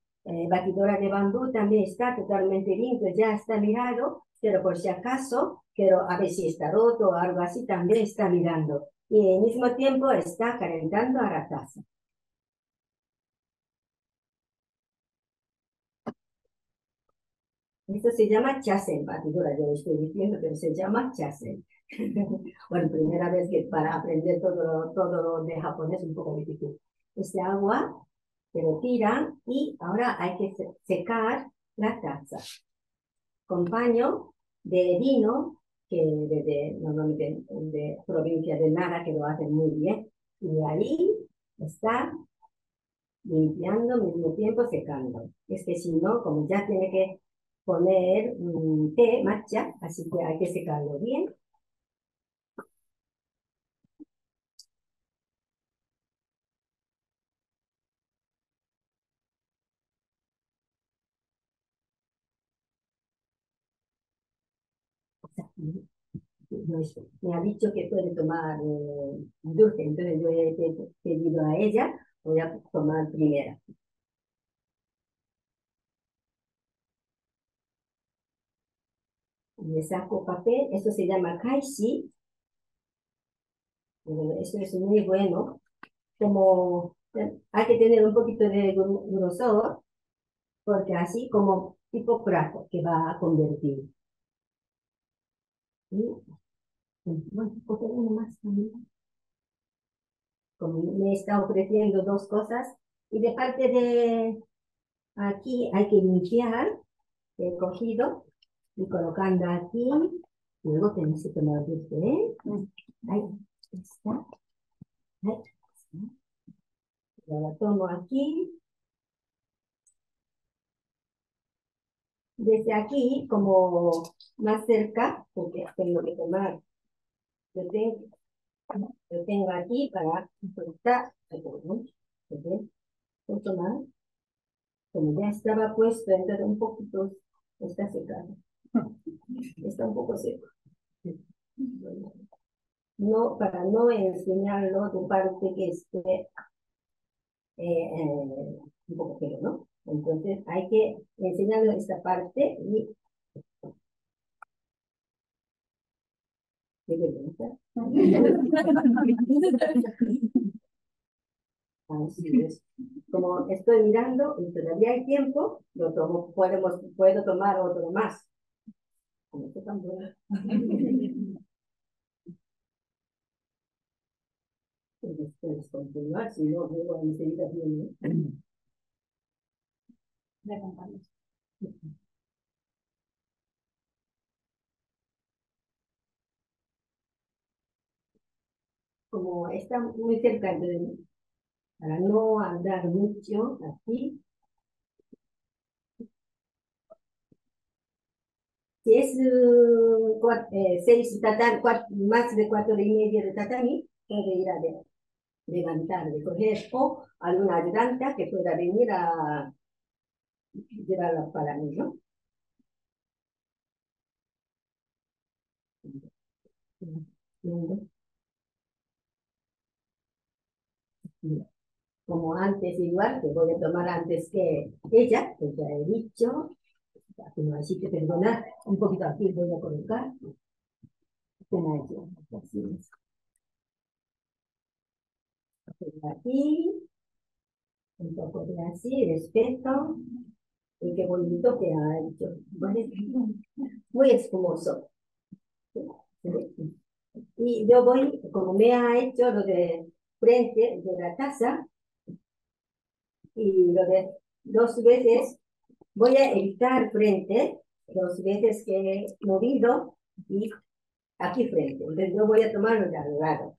batidora de bambú también está totalmente limpio, ya está mirado, pero por si acaso, quiero a ver si está roto o algo así, también está mirando. Y al mismo tiempo está calentando a la taza. Esto se llama chasen, batidora, yo lo estoy diciendo, pero se llama chasen. Bueno, primera vez que para aprender todo lo de japonés es un poco difícil. Este agua se lo tiran y ahora hay que secar la taza con paño de lino, que normalmente de provincia de Nara, que lo hacen muy bien, y ahí está limpiando al mismo tiempo secando. Es que si no, como ya tiene que poner té, matcha, así que hay que secarlo bien. Me ha dicho que puede tomar dulce, entonces yo he pedido a ella, voy a tomar primera. Le saco papel, esto se llama kaishi, esto es muy bueno, como hay que tener un poquito de grosor, porque así como tipo plato que va a convertir. Y, bueno, coge uno más también. Como me está ofreciendo 2 cosas, y de parte de aquí hay que limpiar he cogido y colocando aquí. Luego tenemos que tomar dulce, ¿eh? Ahí está. Ahí está. Lo tomo aquí. Desde aquí, como más cerca, porque tengo que tomar. Lo tengo aquí para soltar. Puedo tomar. Como ya estaba puesto, entonces un poquito está secado. Está un poco seco. No, para no enseñarlo de parte que esté un poco feo, ¿no? Entonces hay que enseñarlo esta parte y... ¿Qué vergüenza? Así es. Como estoy mirando y todavía hay tiempo, lo tomo, puedo tomar otro más. Como esto tan bueno. Puedes continuar, si no, luego enseguida viene. Le acompaño. Como está muy cerca de mí, para no andar mucho aquí, si es 6 tatami, más de 4,5 de tatami, puede ir a levantar, de coger, o alguna ayudanta que pueda venir a llevarla para mí, ¿no? Como antes, igual, que voy a tomar antes que ella, pues ya he dicho, así que perdona, un poquito aquí voy a colocar. Así es. Aquí, un poco de así, respeto, y qué bonito que ha hecho. Muy espumoso. Y yo voy, como me ha hecho lo de frente de la taza, y lo de 2 veces, voy a evitar frente, 2 veces que he movido, y aquí frente. Entonces yo voy a tomarlo de al lado.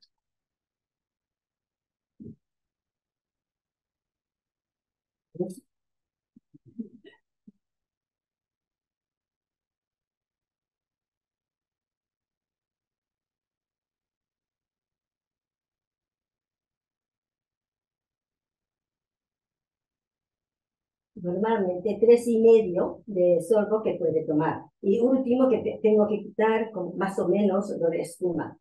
Normalmente 3,5 de sorbo que puede tomar. Y último que tengo que quitar más o menos lo de espuma.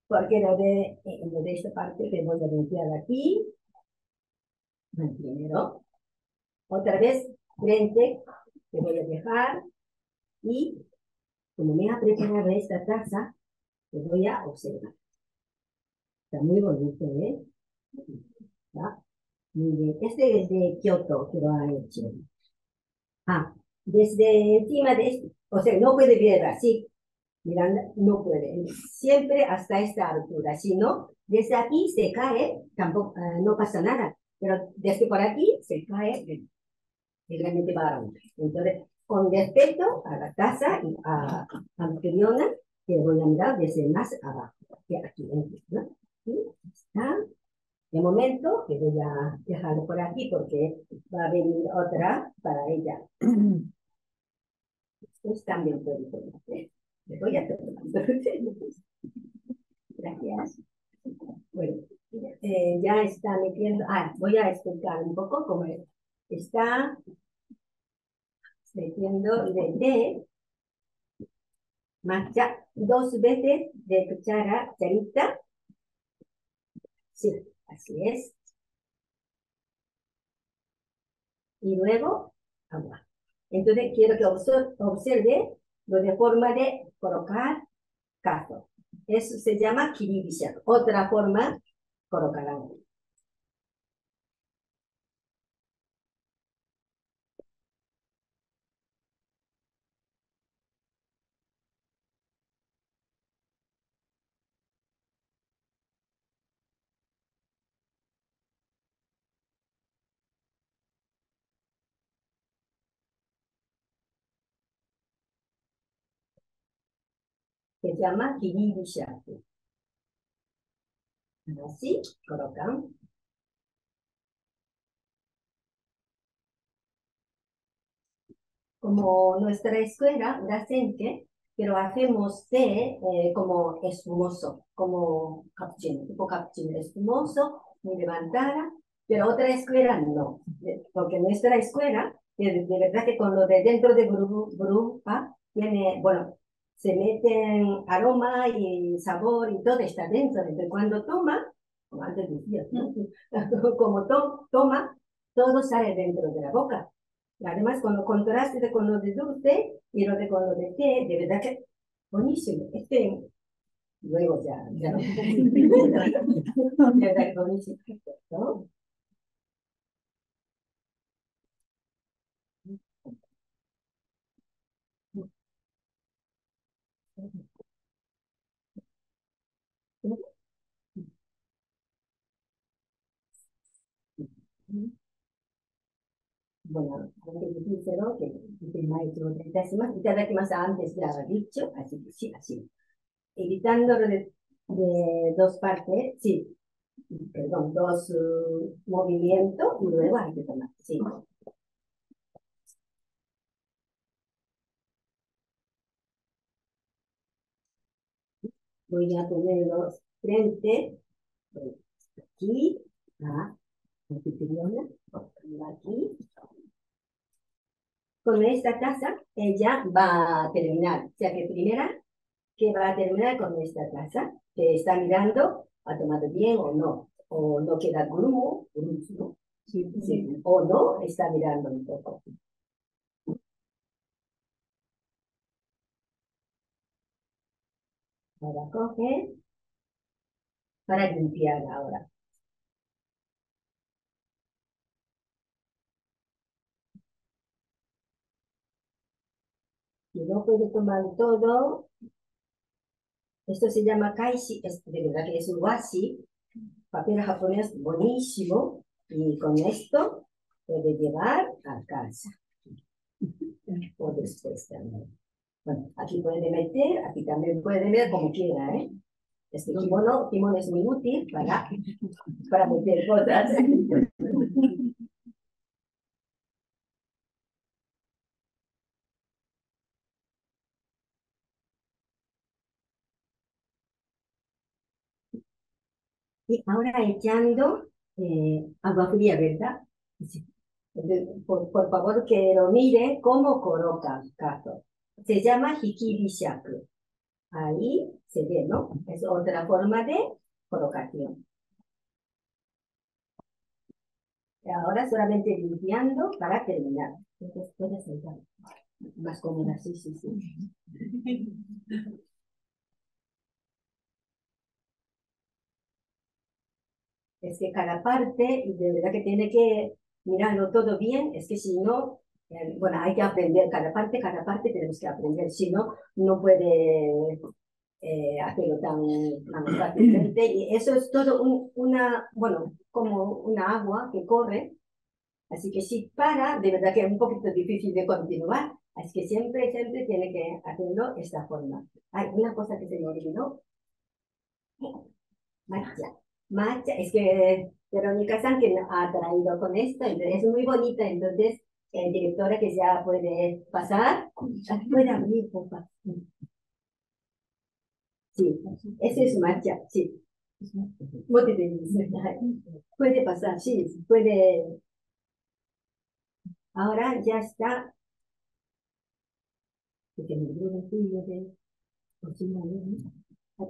Porque lo de esta parte que voy a limpiar aquí. Primero. Otra vez frente que voy a dejar. Y como me ha preparado esta taza, que voy a observar. Está muy bonito, ¿eh? ¿Está? Muy bien. Este es de Kioto que lo ha hecho. Desde encima de esto, o sea, no puede ver así, Miranda, no puede, siempre hasta esta altura, si no, desde aquí se cae, tampoco, no pasa nada, pero desde por aquí se cae realmente varón. Entonces, con respecto a la taza y a la Fiona, que voy a mirar desde más abajo, que aquí, ¿no? Y está. De momento, que voy a dejarlo por aquí porque va a venir otra para ella. Ustedes también pueden tomar. Me voy a tomar. Gracias. Bueno, ya está metiendo. Voy a explicar un poco cómo está metiendo de té, matcha, 2 veces de cucharita. Sí, así es. Y luego, agua. Entonces, quiero que observe lo de forma de colocar cazo. Eso se llama kiribisha. Otra forma, colocar agua. se llama Kiriri Shaku. Así colocan. Como nuestra escuela, la Senke, pero hacemos té como espumoso, como cappuccino, tipo cappuccino espumoso, muy levantada, pero otra escuela no, porque nuestra escuela, de verdad que con lo de dentro de Bruja, tiene, bueno, se meten aroma y sabor y todo está dentro, entonces cuando toma, como antes decía, ¿no? Como toma, todo sale dentro de la boca. Además, con lo contraste con lo de dulce y lo de con lo de té, de verdad que buenísimo. Luego ya no. De verdad que buenísimo, ¿no? Bueno, antes de decírselo, que el maestro de décimas, y cada que más antes ya ha dicho, así que sí, así. Evitándolo de dos partes, sí, perdón, dos movimientos y luego hay que tomar, sí. Voy a ponerlos frente, aquí, a la anfitriona, aquí. Con esta taza, ella va a terminar, o sea que primera, que va a terminar con esta taza, que está mirando, ha tomado bien o no queda grumo, ¿no? Sí, sí. O no, está mirando un poco. Ahora coge para limpiar ahora. Si no puede tomar todo, esto se llama kaishi, de verdad que es un washi, papel japonés buenísimo, y con esto puede llevar a casa. O después también. Bueno, aquí puede meter, aquí también puede ver como quiera, ¿eh? Este kimono es muy útil para meter cosas. Y ahora echando agua fría, ¿verdad? Sí. Por favor, que lo mire cómo coloca Cato. Se llama Hikiri Shaku. Ahí se ve, ¿no? Es otra forma de colocación. Ahora solamente limpiando para terminar. Entonces puedes sentar. Más cómoda, sí, sí, sí. Es que cada parte, de verdad que tiene que mirarlo todo bien, es que si no, bueno, hay que aprender cada parte tenemos que aprender, si no, no puede hacerlo tan fácilmente. Y eso es todo bueno, como una agua que corre, así que si para, de verdad que es un poquito difícil de continuar, así que siempre tiene que hacerlo de esta forma. Hay una cosa que se me olvidó, matcha, es que Verónica Sánchez ha traído con esto, entonces es muy bonita, entonces, directora que ya puede pasar, puede abrir, por favor. Sí, ese es matcha, sí. Puede pasar, sí, puede. Ahora ya está. Porque me dio un frío de cocina, ¿no?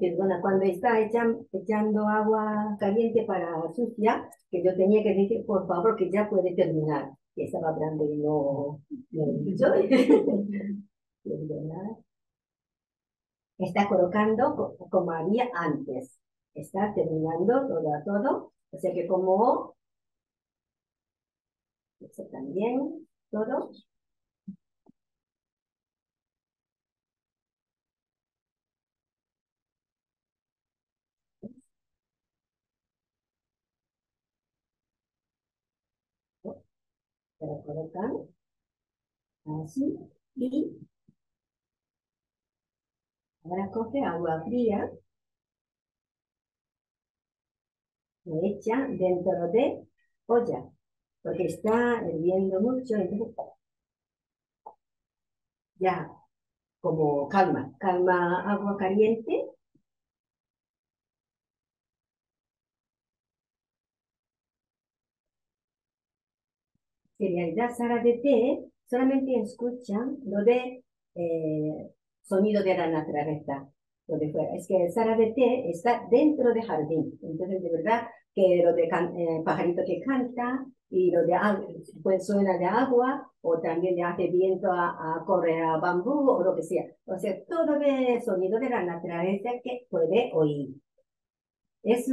Perdona, cuando está echando agua caliente para sucia, que yo tenía que decir, por favor, que ya puede terminar. Que estaba hablando y no he dicho. Perdona. Está colocando como había antes. Está terminando todo a todo. O sea que como eso también, todo. Se lo colocan así y Ahora coge agua fría, lo echa dentro de olla, porque está hirviendo mucho, entonces ya como calma agua caliente. En realidad, Sara de té solamente escuchan lo de sonido de la naturaleza, lo de fuera. Es que Sara de té está dentro del jardín. Entonces, de verdad, que lo de pajarito que canta y lo de pues suena de agua o también le hace viento a correr a bambú o lo que sea. O sea, todo de sonido de la naturaleza que puede oír. Es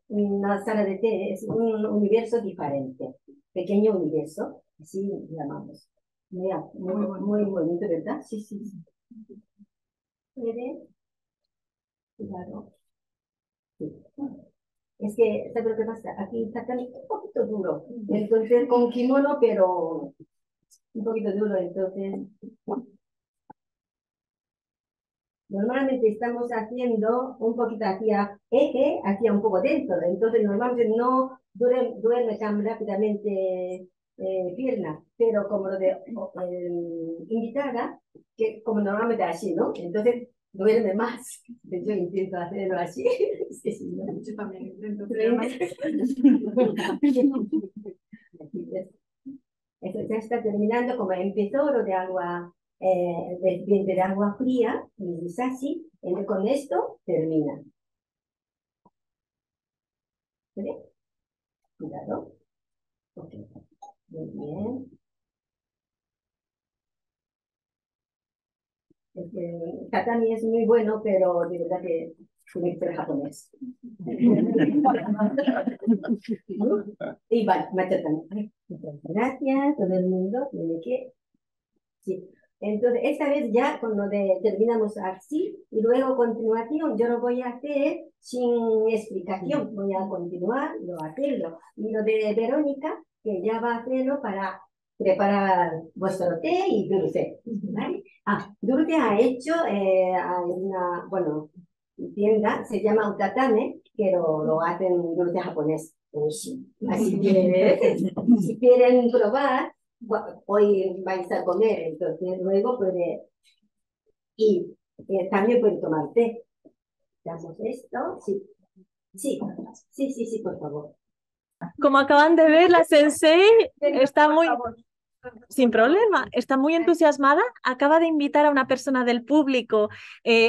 una sala de té, es un universo diferente, pequeño universo, así llamamos. Mira, muy bonito, ¿verdad? Sí, sí, sí. ¿Puede? Claro. Sí. Es que, ¿sabes lo que pasa? Aquí está un poquito duro. Entonces, con kimono, pero un poquito duro, entonces. Normalmente estamos haciendo un poquito hacia eje, hacia un poco dentro. Entonces, normalmente no duerme tan rápidamente pierna, pero como lo de invitada, que como normalmente así, ¿no? Entonces, duerme más. Yo intento hacerlo así. Es que si no, yo también intento. Eso ya está terminando, como empezó lo de agua, de agua fría, y es así, con esto termina. ¿Vale? Cuidado. Ok. Muy bien. Tatami es muy bueno, pero de verdad que tiene que ser japonés. Y vale, machatami. Gracias, todo el mundo tiene que. Sí. Entonces, esta vez ya con lo de terminamos así y luego a continuación yo lo voy a hacer sin explicación, voy a continuar, lo hacerlo. Y lo de Verónica, que ya va a hacerlo para preparar vuestro té y dulce. ¿Vale? Dulce ha hecho una, bueno, tienda, se llama Utatame, pero lo hacen dulce japonés. Así que si quieren probar, hoy vais a comer, entonces luego puede ir. También puede tomar té. Damos esto, sí. Sí, sí, sí, sí, por favor. Como acaban de ver, la sensei está muy, sin problema, está muy entusiasmada. Acaba de invitar a una persona del público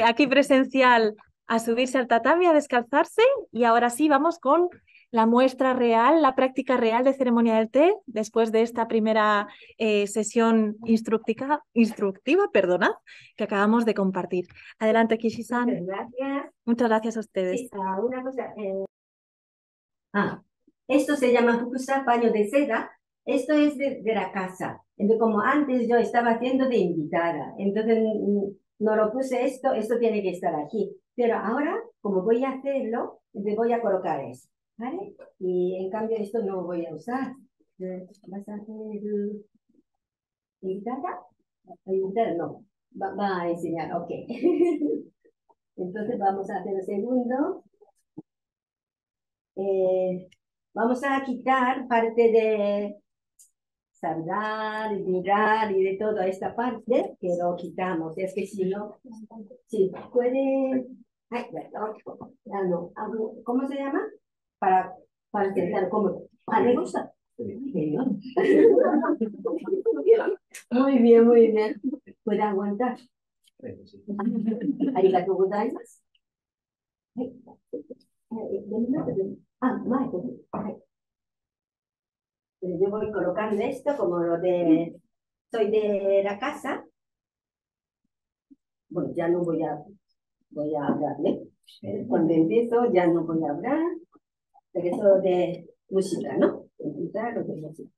aquí presencial a subirse al tatami, a descalzarse, y ahora sí vamos con la muestra real, la práctica real de ceremonia del té, después de esta primera sesión instructiva, perdonad, que acabamos de compartir. Adelante, Kishi-san. Muchas gracias. Muchas gracias a ustedes. Sí, una cosa. Esto se llama fukusa, paño de seda. Esto es de la casa. Entonces, como antes yo estaba haciendo de invitada, entonces no lo puse esto tiene que estar aquí. Pero ahora, como voy a hacerlo, le voy a colocar esto, ¿vale? Y en cambio esto no lo voy a usar. ¿Vas a hacer invitada? Invitada no. Va a enseñar, ok. Entonces vamos a hacer el segundo. Vamos a quitar parte de saldar, mirar y de toda esta parte, que lo quitamos. Es que si no, sí, puede. Ay, perdón. No. ¿Cómo se llama? Para intentar cómo. ¿Le gusta? Muy bien, muy bien. ¿Puede aguantar? Arigatou gozaimasu. Yo voy colocando esto como lo de soy de la casa. Bueno, ya no voy a hablarle. Cuando empiezo ya no voy a hablar. Regreso de música, ¿no? Empezar lo de música.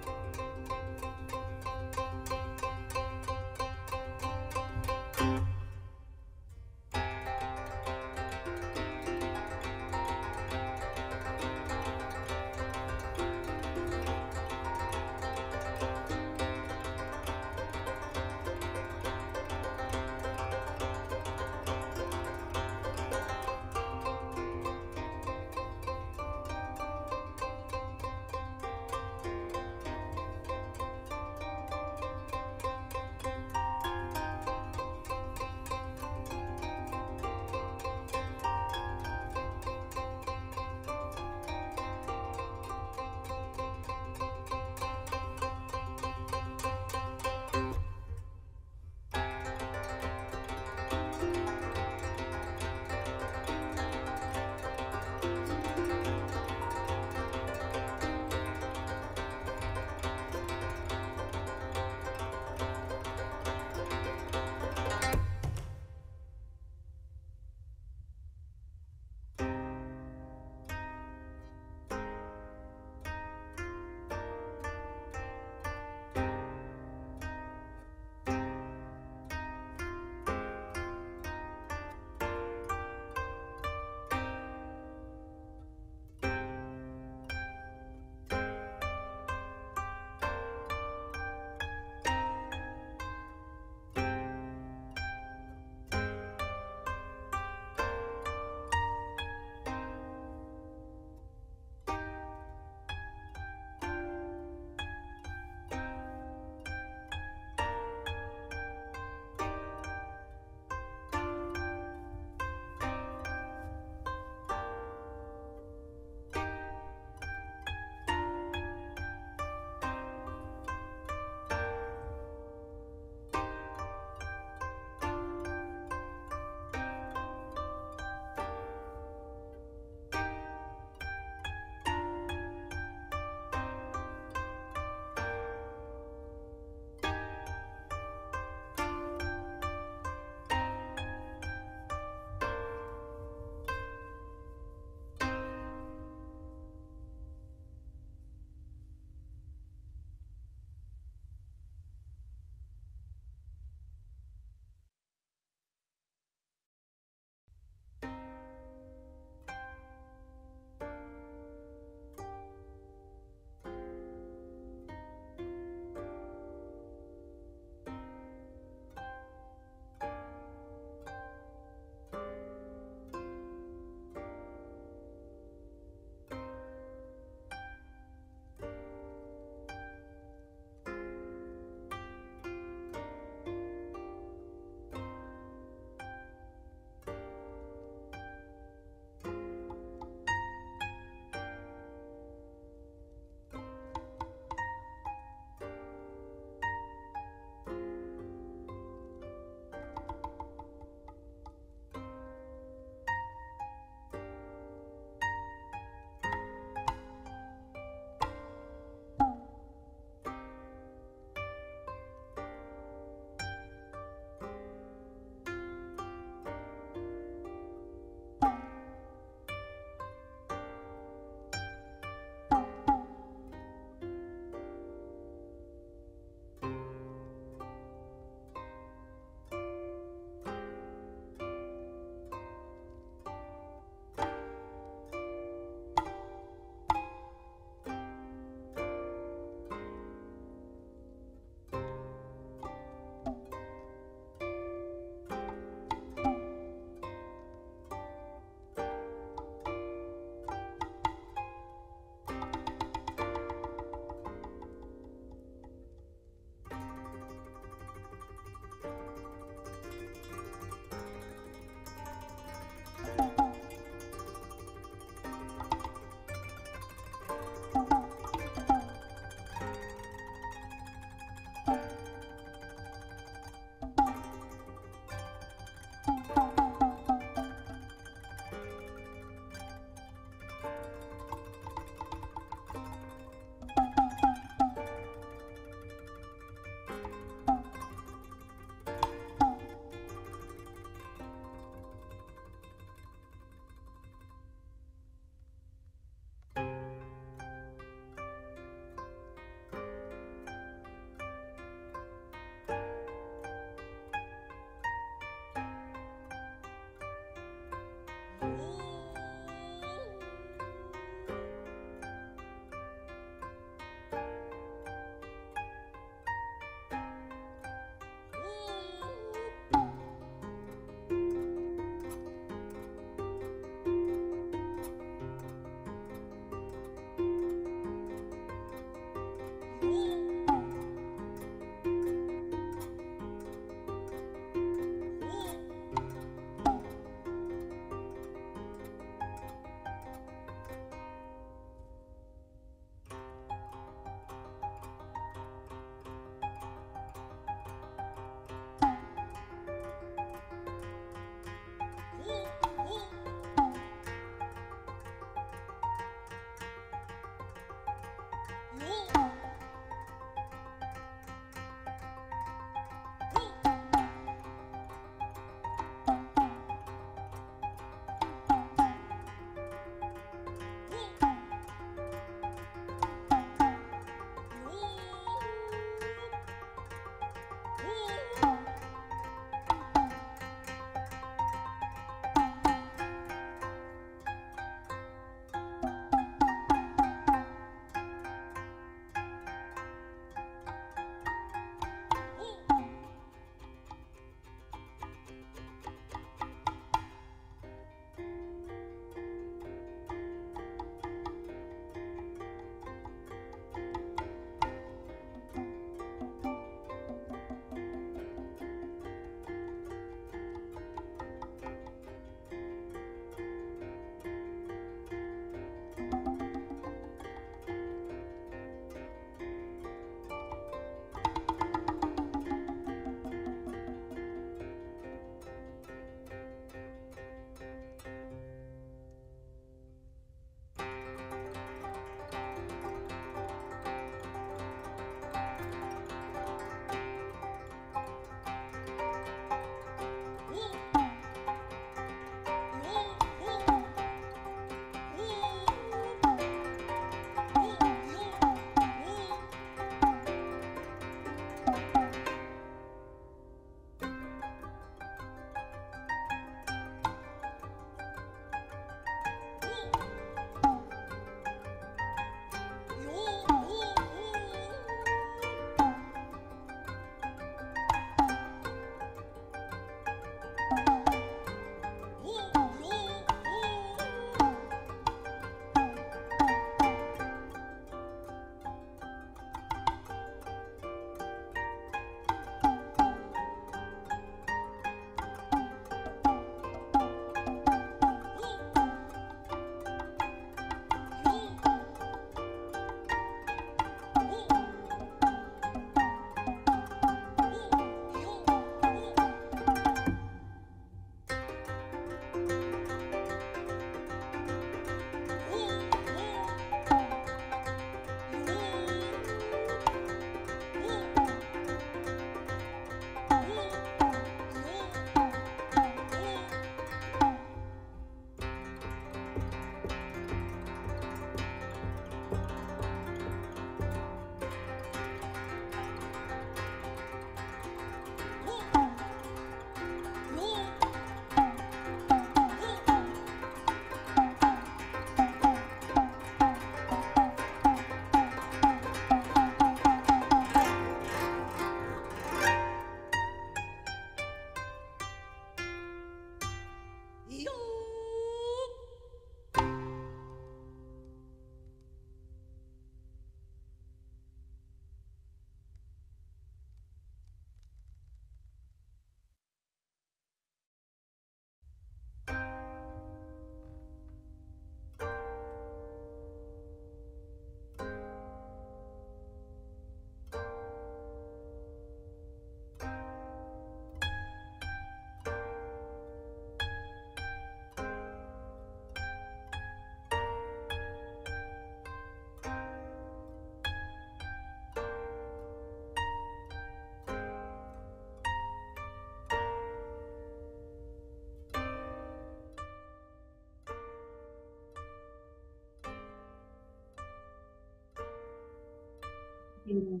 No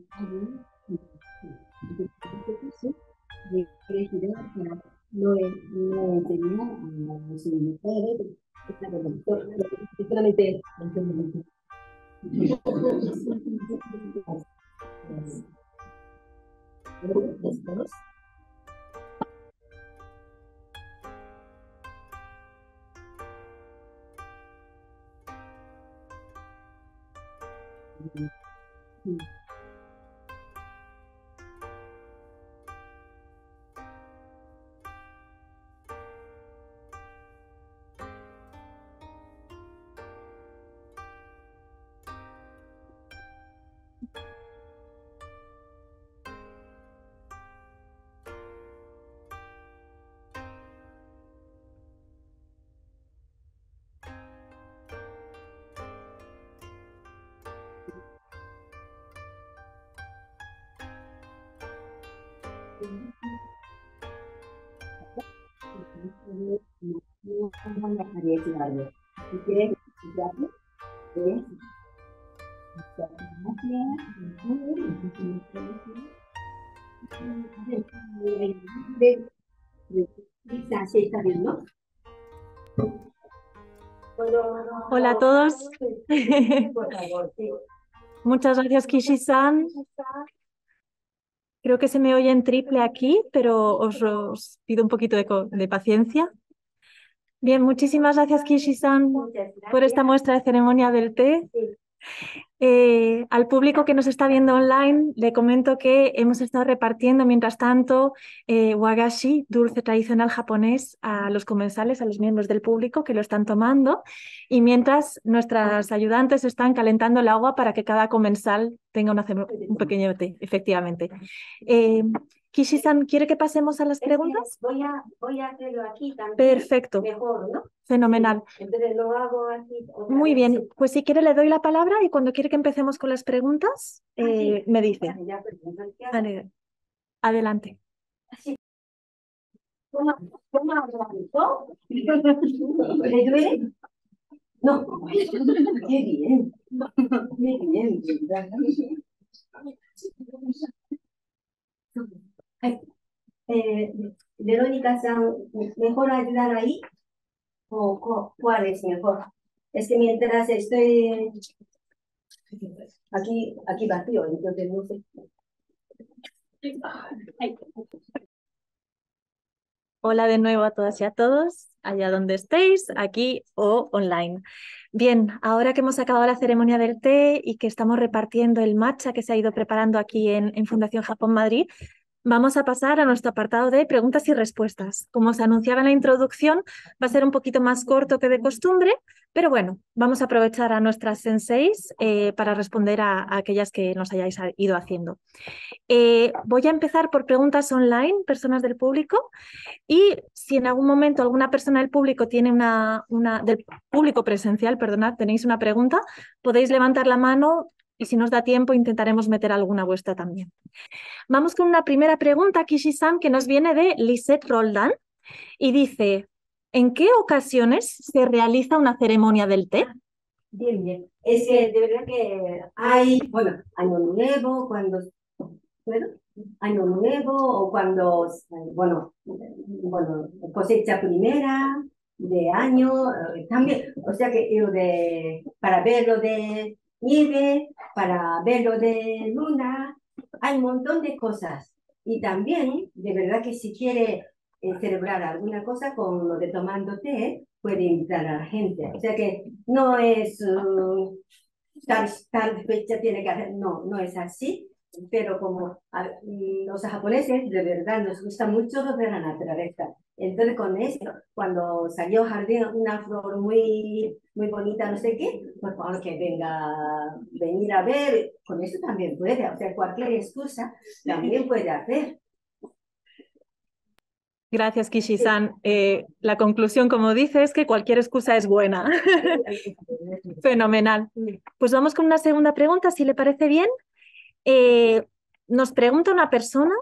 enseñar a los militares, solamente después. Arriesgarlo. Si quieres, sí, está bien, ¿no? Hola a todos. Muchas gracias, Kishi-san. Creo que se me oye en triple aquí, pero os pido un poquito de paciencia. Bien, muchísimas gracias, Kishi-san, por esta muestra de ceremonia del té. Al público que nos está viendo online, le comento que hemos estado repartiendo, mientras tanto, wagashi, dulce tradicional japonés, a los comensales, a los miembros del público que lo están tomando, y mientras nuestras ayudantes están calentando el agua para que cada comensal tenga un pequeño té, efectivamente. Kishi-san, ¿quiere que pasemos a las preguntas? Voy a hacerlo aquí también. Perfecto. Mejor, ¿no? Fenomenal. Entonces lo hago aquí. Muy bien, pues si quiere le doy la palabra y cuando quiere que empecemos con las preguntas, me dice. Adelante. ¿Cómo hablando? ¿Le duele? No. Qué bien. Qué bien, ¿verdad? Verónica-san, ¿mejor ayudar ahí? ¿O cuál es mejor? Es que mientras estoy aquí vacío, entonces no sé. Hola de nuevo a todas y a todos, allá donde estéis, aquí o online. Bien, ahora que hemos acabado la ceremonia del té y que estamos repartiendo el matcha que se ha ido preparando aquí en Fundación Japón Madrid, vamos a pasar a nuestro apartado de preguntas y respuestas. Como os anunciaba en la introducción, va a ser un poquito más corto que de costumbre, pero bueno, vamos a aprovechar a nuestras senseis para responder a aquellas que nos hayáis ido haciendo. Voy a empezar por preguntas online, personas del público, y si en algún momento alguna persona del público tiene del público presencial, perdonad, tenéis una pregunta, podéis levantar la mano y si nos da tiempo intentaremos meter alguna vuestra también. Vamos con una primera pregunta, Kishi-san, que nos viene de Lisette Roldán y dice, ¿en qué ocasiones se realiza una ceremonia del té? Bien, bien. Es que de verdad que hay, bueno, año nuevo, bueno, año nuevo o cuando, bueno, cosecha primera de año, también, o sea que para ver lo de nieve, para ver lo de luna, hay un montón de cosas. Y también, de verdad que si quiere celebrar alguna cosa con lo de tomando té, puede invitar a la gente. O sea que no es tal fecha tiene que hacer, no es así, pero como los japoneses de verdad nos gusta mucho lo de la naturaleza. Entonces con esto, cuando salió jardín una flor muy, muy bonita, no sé qué, por favor que venir a ver, con eso también puede, o sea, cualquier excusa también puede hacer. Gracias, Kishi-san. La conclusión, como dice, es que cualquier excusa es buena. Fenomenal. Pues vamos con una segunda pregunta, si le parece bien. Nos pregunta una persona,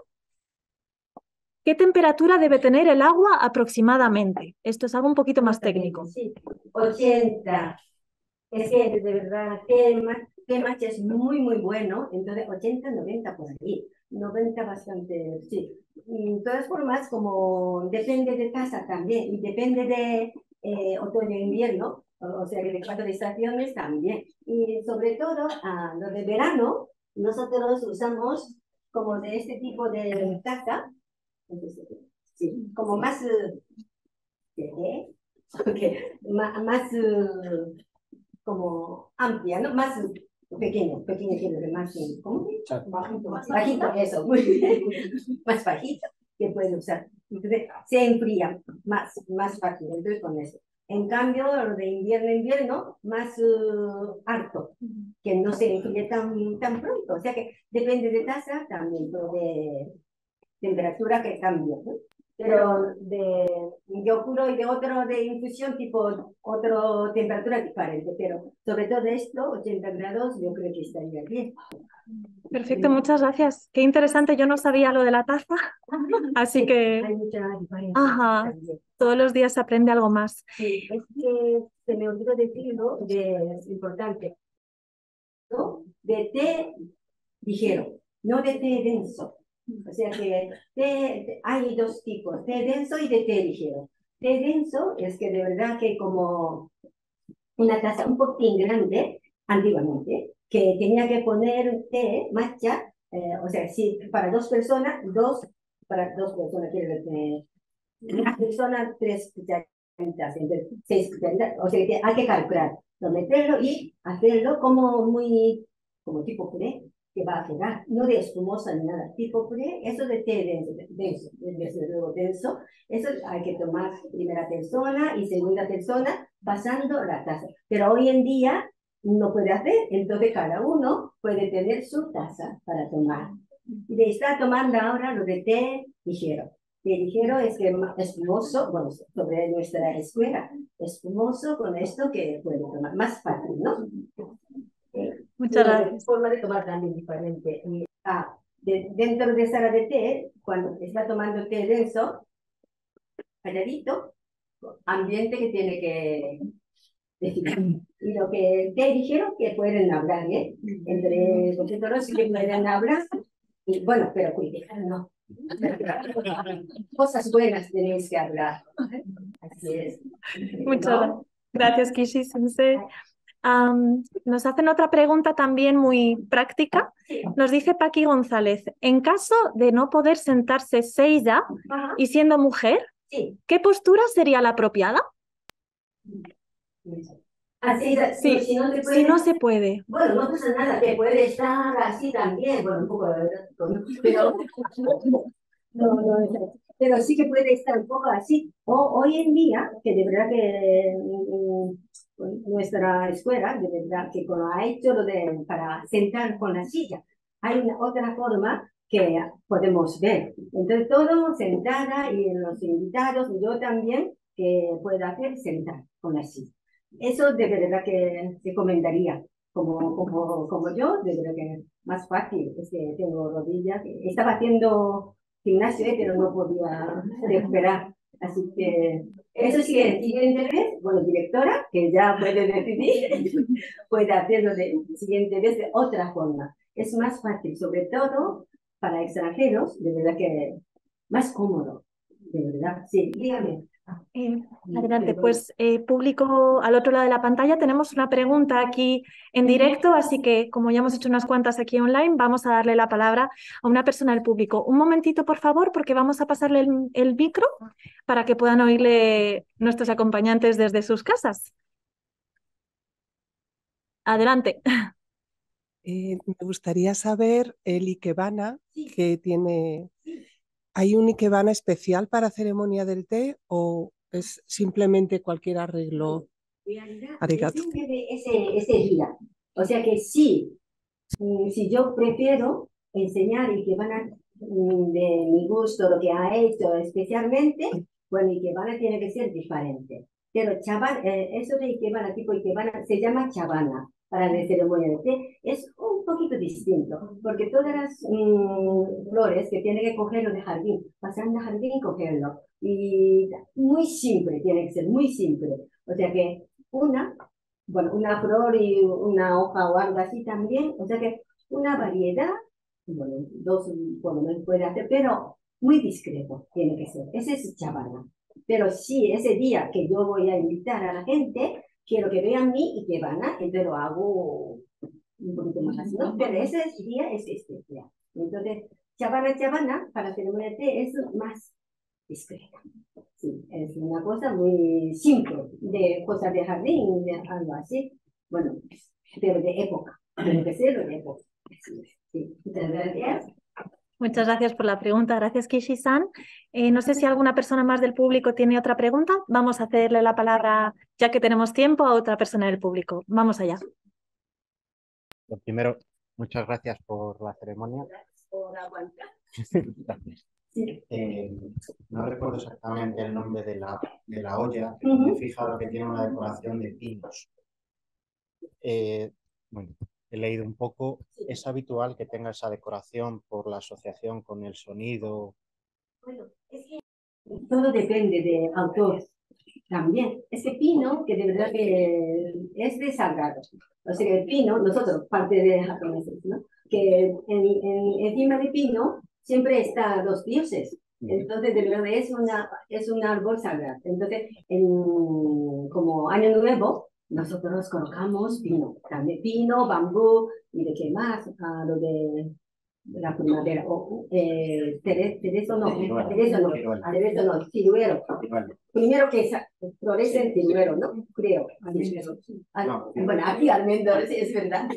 ¿qué temperatura debe tener el agua aproximadamente? Esto es algo un poquito más técnico. Sí, 80. Es que de verdad, té matcha es muy, muy bueno, entonces 80, 90 por ahí. 90 bastante, sí. Y de todas formas, como depende de taza también, y depende de otoño e invierno, o sea, de 4 estaciones también. Y sobre todo, lo de verano, nosotros usamos como de este tipo de taza, entonces, sí, como más, más como amplia, ¿no? Más pequeño quiero decir, más, ¿cómo? Bajito, bajito, eso, muy bien, más bajito que puede usar. Entonces, se enfría más fácil, entonces con eso. En cambio, lo de invierno, más harto, que no se enfríe tan pronto. O sea que depende de taza también, pero de temperatura que cambia, ¿no? Pero de yoguro y de otro de infusión, tipo otra temperatura diferente, pero sobre todo esto, 80 grados, yo creo que estaría bien. Perfecto, muchas gracias. Qué interesante, yo no sabía lo de la taza, así Sí, que hay mucha diferencia ajá, también. todos los días se aprende algo más. Sí, es que se me olvidó decirlo, es importante, ¿no? De té ligero, no de té denso. O sea que hay dos tipos, té denso y de té ligero. Té denso es que de verdad que como una taza un poquitín grande, antiguamente, que tenía que poner té, matcha, o sea, si para para dos personas, quiere decir, una persona, 3 cucharitas, entonces 6 cucharitas, o sea, que hay que calcular, meterlo y hacerlo como tipo puré, que va a quedar, no de espumosa ni nada, tipo puré, eso de té denso, desde luego denso, eso hay que tomar primera persona y segunda persona pasando la taza. Pero hoy en día no puede hacer, entonces cada uno puede tener su taza para tomar. Y le está tomando ahora lo de té ligero. Té ligero es que espumoso, bueno, sobre nuestra escuela, espumoso con esto que puede tomar, más fácil, ¿no? Muchas La gracias. forma de tomar también diferente. Dentro de sala de té, cuando está tomando té denso, calladito, ambiente que tiene que decir. Y lo que te dijeron que pueden hablar, ¿eh? Entre vosotros sí que pueden hablar. Y bueno, pero criticar no. Cosas buenas tenéis que hablar. Así es. Muchas ¿No? gracias, Kishi Sensei. Nos hacen otra pregunta también muy práctica. Nos dice Paqui González, en caso de no poder sentarse Seiya Ajá. y siendo mujer, Sí. ¿qué postura sería la apropiada? Así, Sí, si no se si puede, no se puede. bueno, no pasa nada, que puede estar así también, bueno, un poco de pero pero sí que puede estar un poco así. Hoy en día, que de verdad que nuestra escuela, de verdad que ha hecho lo de para sentar con la silla, hay otra forma que podemos ver. Entonces, todo sentada y los invitados, yo también, que pueda hacer sentar con la silla. Eso de verdad que recomendaría. Como yo, de verdad que más fácil, es que tengo rodillas. Estaba haciendo gimnasio, pero no podía recuperar. Así que eso sí, el siguiente vez, bueno, directora, que ya puede decidir, puede hacerlo de siguiente vez de otra forma. Es más fácil, sobre todo para extranjeros, de verdad que más cómodo, de verdad. Sí, dígame. Adelante, pues público al otro lado de la pantalla, tenemos una pregunta aquí en directo, así que como ya hemos hecho unas cuantas aquí online, vamos a darle la palabra a una persona del público. Un momentito, por favor, porque vamos a pasarle el micro para que puedan oírle nuestros acompañantes desde sus casas. Adelante. Me gustaría saber el ikebana que tiene. ¿Hay un ikebana especial para ceremonia del té o es simplemente cualquier arreglo? Arigato. Depende de ese día. O sea que sí, si yo prefiero enseñar ikebana de mi gusto, lo que ha hecho especialmente, bueno, ikebana tiene que ser diferente. Pero eso de ikebana, tipo ikebana, se llama chavana para la ceremonia de té, es un poquito distinto, porque todas las flores que tiene que cogerlo de jardín, pasar al jardín y cogerlo. Y muy simple, tiene que ser muy simple. O sea que una bueno, una flor y una hoja o algo así también. O sea que una variedad, bueno, dos por lo menos puede hacer, pero muy discreto tiene que ser. Ese es chavana. Pero sí, ese día que yo voy a invitar a la gente, quiero que vean mi ikebana, entonces lo hago un poquito más así, ¿no? Pero ese día es especial. Entonces, chavana, para ceremonia de té es más discreta. Sí, es una cosa muy simple, de cosas de jardín, de algo así. Bueno, pero de época, tiene que ser de época. Sí, muchas gracias. Muchas gracias por la pregunta. Gracias, Kishi-san. No sé si alguna persona más del público tiene otra pregunta. Vamos a cederle la palabra, ya que tenemos tiempo, a otra persona del público. Vamos allá. Lo primero, muchas gracias por la ceremonia. Por aguantar. Gracias. Sí. No recuerdo exactamente el nombre de la olla, pero me he fijado que tiene una decoración de pinos. Bueno, he leído un poco. ¿Es habitual que tenga esa decoración por la asociación con el sonido? Bueno, es que todo depende del autor también. Es que pino, que de verdad que es de sagrado. O sea, el pino, nosotros, parte de japoneses, ¿no? Que encima de pino siempre están los dioses. Entonces, de verdad, es un árbol sagrado. Entonces, como Año Nuevo, nosotros colocamos pino. También pino, bambú, y de qué más, lo de la primavera. Cerezo no, ciruelo. Primero que florece el ciruelo, ¿no? Creo. Bueno, aquí almendros, sí, es verdad.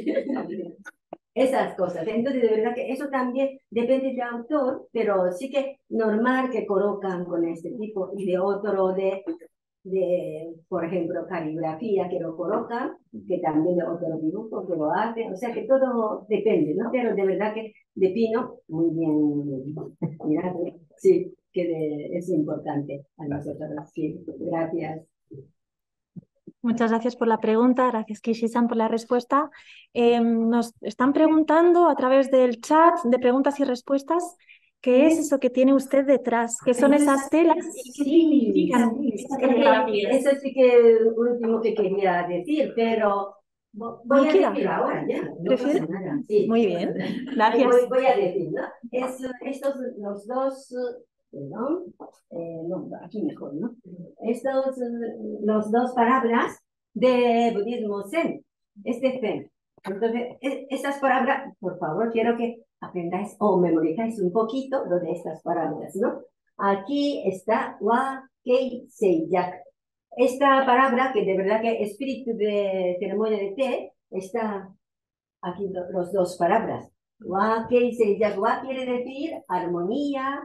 Esas cosas. Entonces, de verdad que eso también depende del autor, pero sí que normal que colocan con este tipo y de otro por ejemplo, caligrafía que lo colocan, que también de otro dibujo que lo hacen, o sea que todo depende, ¿no? Pero de verdad que de pino, muy bien, mira, sí, es importante a nosotros, sí, gracias. Muchas gracias por la pregunta, gracias Kishi-san por la respuesta. Nos están preguntando a través del chat de preguntas y respuestas qué es eso que tiene usted detrás, qué son esas telas y qué significan esas caligrafías. Eso sí que es lo último que quería decir, pero voy a decir ahora ya. No pasa nada. Sí. Muy bien, gracias. Voy a decir, ¿no? Estos, los dos, perdón, no, aquí mejor, ¿no? Los dos palabras de budismo Zen, Zen. Entonces, esas palabras, por favor, quiero que aprendáis o memorizáis un poquito lo de estas palabras, ¿no? Aquí está wa, kei, seiyak. Esta palabra, que de verdad que espíritu de ceremonia de té, está aquí los dos palabras. Wa, kei, seiyak. Wa quiere decir armonía,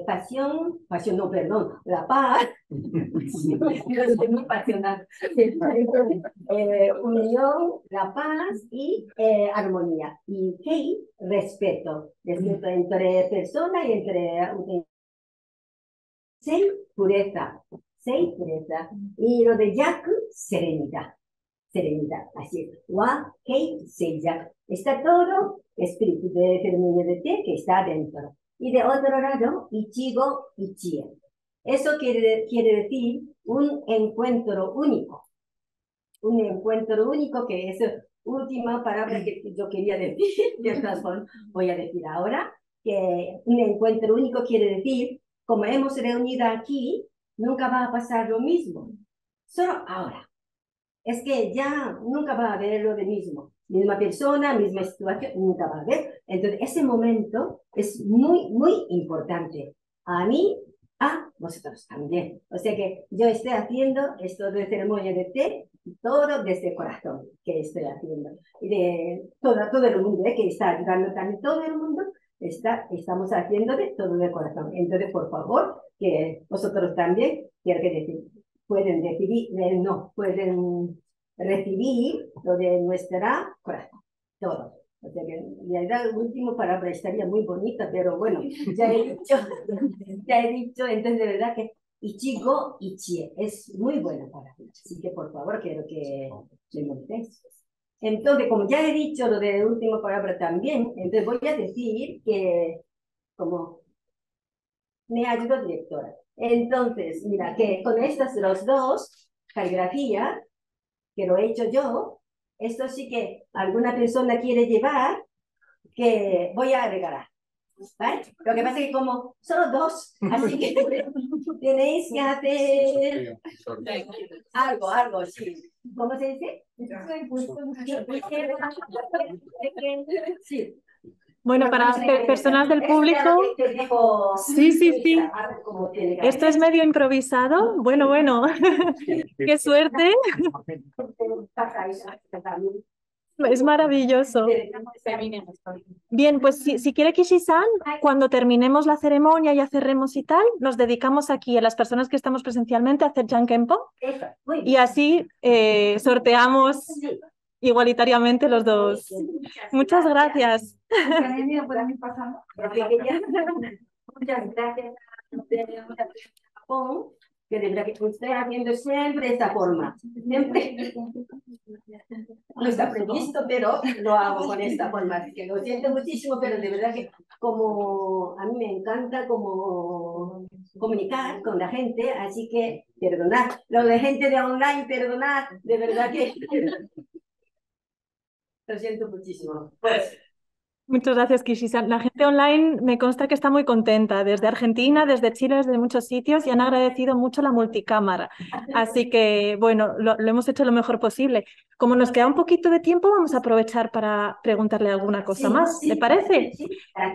pasión, no, perdón, la paz. Yo soy muy pasional. Unión, la paz y armonía. Y kei, respeto. Respeto entre persona y entre... Sei, pureza. Sei, pureza. Y lo de yak, serenidad. Serenidad, así es. Wa, kei, seiyak. Está todo espíritu de ceremonia de té que está adentro. Y de otro lado, ichigo, ichie. Eso quiere decir un encuentro único. Un encuentro único, que es la última palabra que yo quería decir, de todas formas voy a decir ahora, que un encuentro único quiere decir, como hemos reunido aquí, nunca va a pasar lo mismo. Solo ahora. Es que ya nunca va a haber lo de mismo. Misma persona, misma situación, nunca va a haber. Entonces, ese momento es muy, muy importante. A mí, a vosotros también. O sea que yo estoy haciendo esto de ceremonia de té, todo desde el corazón que estoy haciendo. Y de todo el mundo, que está ayudando también todo el mundo, estamos haciendo de todo de corazón. Entonces, por favor, que vosotros también, quiero que decir, pueden decidir, no, pueden recibir lo de nuestra corazón, todo. O sea que en realidad el último palabra estaría muy bonita, pero bueno, ya he dicho, entonces de verdad que ichigo, ichie, es muy buena palabra. Así que por favor quiero que me montéis. Entonces, como ya he dicho lo de última palabra también, entonces voy a decir que, como me ayudó directora. Entonces, mira, que con estas los dos caligrafías, que lo he hecho yo. Esto sí que alguna persona quiere llevar, que voy a regalar. ¿Vale? Lo que pasa es que como solo 2, así que tenéis que hacer algo, sí. ¿Cómo se dice? Sí. Bueno, para personas del público, sí, sí, sí. Esto es medio improvisado. Bueno, qué suerte. Es maravilloso. Bien, pues si quiere Kishi-san, cuando terminemos la ceremonia, ya cerremos y tal, nos dedicamos aquí a las personas que estamos presencialmente a hacer Jankenpo y así sorteamos igualitariamente los dos. Muchas gracias. Muchas gracias. Que de verdad que estoy haciendo siempre de esta forma. Siempre. No está previsto, pero lo hago con esta forma. Así que lo siento muchísimo, pero de verdad que como a mí me encanta como comunicar con la gente, así que perdonad. Lo de gente de online, perdonad. De verdad que lo siento muchísimo. Pues, muchas gracias, Kishi-san. La gente online me consta que está muy contenta, desde Argentina, desde Chile, desde muchos sitios, y han agradecido mucho la multicámara. Así que, bueno, lo hemos hecho lo mejor posible. Como nos queda un poquito de tiempo, vamos a aprovechar para preguntarle alguna cosa más. ¿Le parece?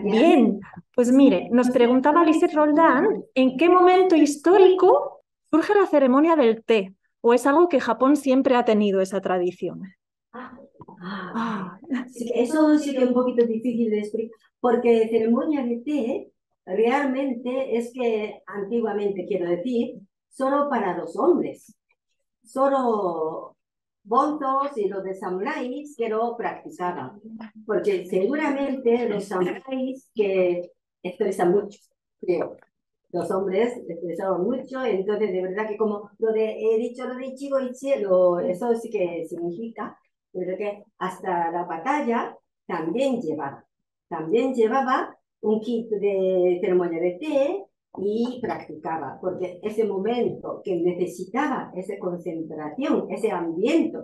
Bien, pues mire, nos preguntaba Lisette Roldán, ¿en qué momento histórico surge la ceremonia del té? ¿O es algo que Japón siempre ha tenido esa tradición? Sí, eso sí que es un poquito difícil de explicar, porque ceremonia de té realmente es que antiguamente, quiero decir, solo para los hombres, solo bonzos y los de samuráis que lo practicaban, porque seguramente los samuráis que estresan mucho, creo. Los hombres estresaban mucho, entonces de verdad que como he dicho lo de Ichigo Ichie, eso sí que significa pero que hasta la batalla también llevaba un kit de ceremonia de té y practicaba, porque ese momento que necesitaba esa concentración, ese ambiente,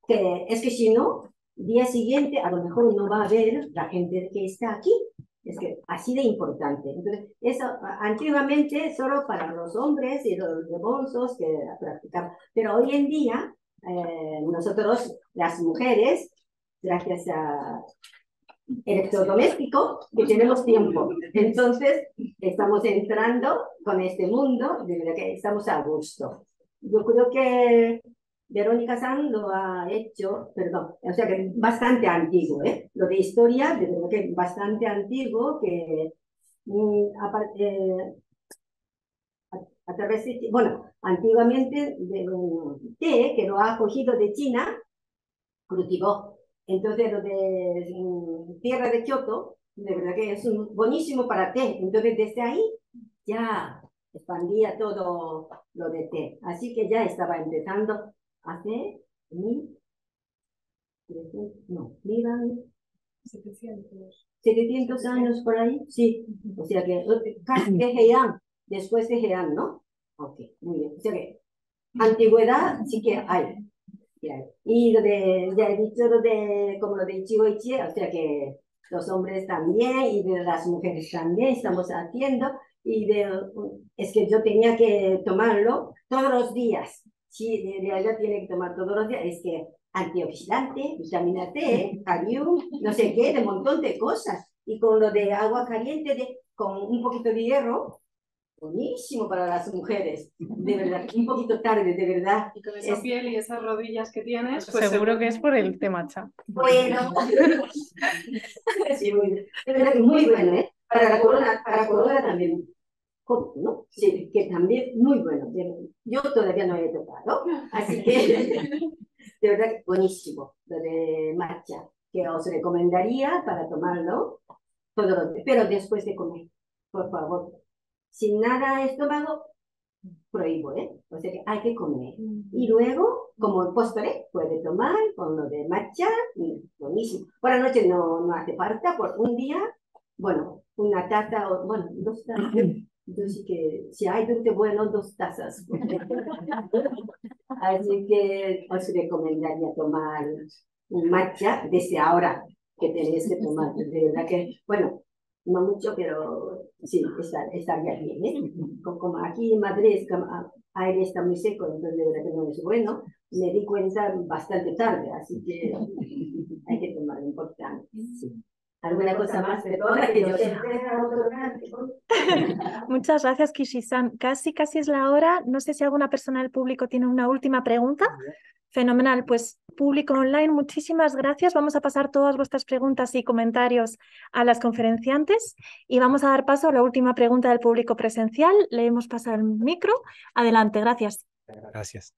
que es que si no, día siguiente a lo mejor no va a ver la gente que está aquí. Es que así de importante. Entonces, eso antiguamente solo para los hombres y los bonzos que practicaban, pero hoy en día nosotros, las mujeres, gracias a electrodoméstico, que tenemos tiempo. Entonces, estamos entrando con este mundo, de verdad que estamos a gusto. Yo creo que Verónica San lo ha hecho, perdón, o sea que bastante antiguo, ¿eh? Lo de historia, de verdad que bastante antiguo, que a través de, bueno, antiguamente té que lo ha cogido de China, cultivó. Entonces lo de tierra de Kioto, de verdad que es buenísimo para té. Entonces desde ahí ya expandía todo lo de té. Así que ya estaba empezando hace 700 años por ahí, sí. O sea que casi de Heian, después de Heian, ¿no? Ok, muy bien. O sea que antigüedad sí que hay. Y ya he dicho como lo de Ichigo Ichie, o sea que los hombres también y de las mujeres también estamos haciendo. Es que yo tenía que tomarlo todos los días. Sí, de allá tiene que tomar todos los días. Es que antioxidante, vitamina C, kalium, no sé qué, de un montón de cosas. Y con lo de agua caliente, con un poquito de hierro, buenísimo para las mujeres, de verdad, un poquito tarde, de verdad. Y con esa piel y esas rodillas que tienes, pues seguro que es por el té matcha. Bueno, sí, de verdad que muy bueno, ¿eh? Para la corona también, ¿no? Sí, que también muy bueno. Yo todavía no he tocado, así que de verdad que buenísimo, lo de matcha, que os recomendaría para tomarlo todos los días, pero después de comer, por favor. Sin nada estómago, prohíbo, ¿eh? O sea que hay que comer. Y luego, como postre, puede tomar con lo de matcha, buenísimo. Por la noche no hace falta, por un día, bueno, una taza, o, bueno, 2 tazas. Yo sí que, si hay dulce bueno, 2 tazas. Así que os recomendaría tomar un matcha desde ahora que tenéis que tomar. De verdad que, bueno, no mucho, pero sí, estaría bien, ¿eh? Como aquí en Madrid el aire está muy seco, entonces de verdad que no es bueno. Me di cuenta bastante tarde, así que hay que tomar importante. Sí. ¿Alguna cosa más? Perdona que yo siempre Muchas gracias, Kishi-san. Casi es la hora. No sé si alguna persona del público tiene una última pregunta. Fenomenal. Pues público online, muchísimas gracias. Vamos a pasar todas vuestras preguntas y comentarios a las conferenciantes y vamos a dar paso a la última pregunta del público presencial. Le hemos pasado el micro. Adelante, gracias. Gracias.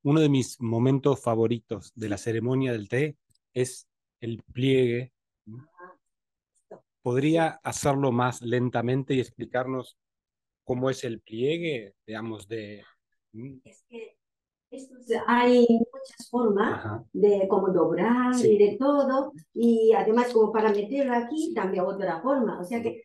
Uno de mis momentos favoritos de la ceremonia del té es el pliegue. ¿Podría hacerlo más lentamente y explicarnos cómo es el pliegue, digamos, de... Es que hay muchas formas de cómo doblar y de todo, y además como para meterlo aquí también otra forma, o sea que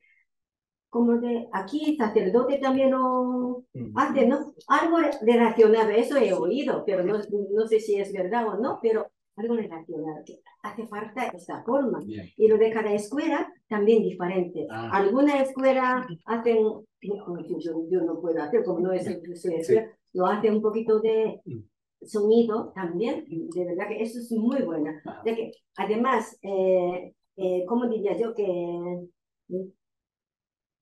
como de aquí sacerdote también lo hace, ¿no? Algo relacionado, eso he oído, pero no sé si es verdad o no, pero algo relacionado, que hace falta esta forma. Bien. Y lo de cada escuela también diferente. Alguna escuela hacen, yo no puedo hacer, como no es escuela, lo hace un poquito de sonido también, de verdad que eso es muy bueno. Ya que, además, ¿cómo diría yo? Que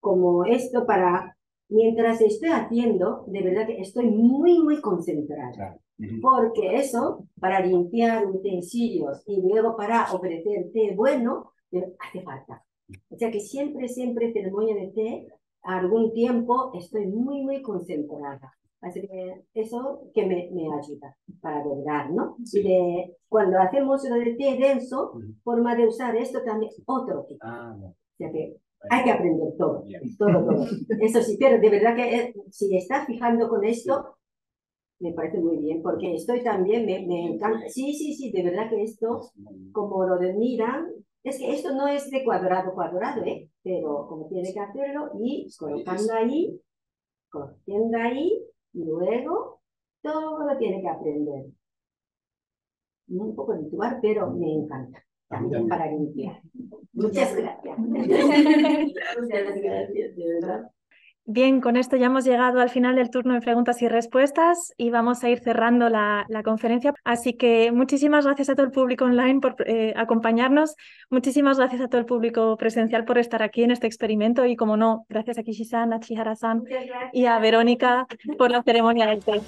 como esto para, mientras estoy haciendo, de verdad que estoy muy concentrada. Claro. Porque eso, para limpiar utensilios y luego para ofrecer té bueno, hace falta. O sea que siempre ceremonia de té, algún tiempo estoy muy concentrada. Así que eso que me ayuda para lograr, ¿no? Sí. Y cuando hacemos lo de té denso, forma de usar esto también, otro tipo. O sea que hay que aprender todo. Eso sí, pero de verdad que si estás fijando con esto, me parece muy bien, porque estoy también, me encanta. Sí, de verdad que esto, como lo de Mira, es que esto no es de cuadrado, pero como tiene que hacerlo y colocando ahí, cogiendo ahí, y luego todo lo tiene que aprender. Un poco ritual, pero me encanta. También para limpiar. Muchas gracias. Muchas gracias, de verdad. Bien, con esto ya hemos llegado al final del turno de preguntas y respuestas y vamos a ir cerrando la conferencia. Así que muchísimas gracias a todo el público online por acompañarnos. Muchísimas gracias a todo el público presencial por estar aquí en este experimento y, como no, gracias a Kishi-san, a Chihara-san y a Verónica por la ceremonia del té.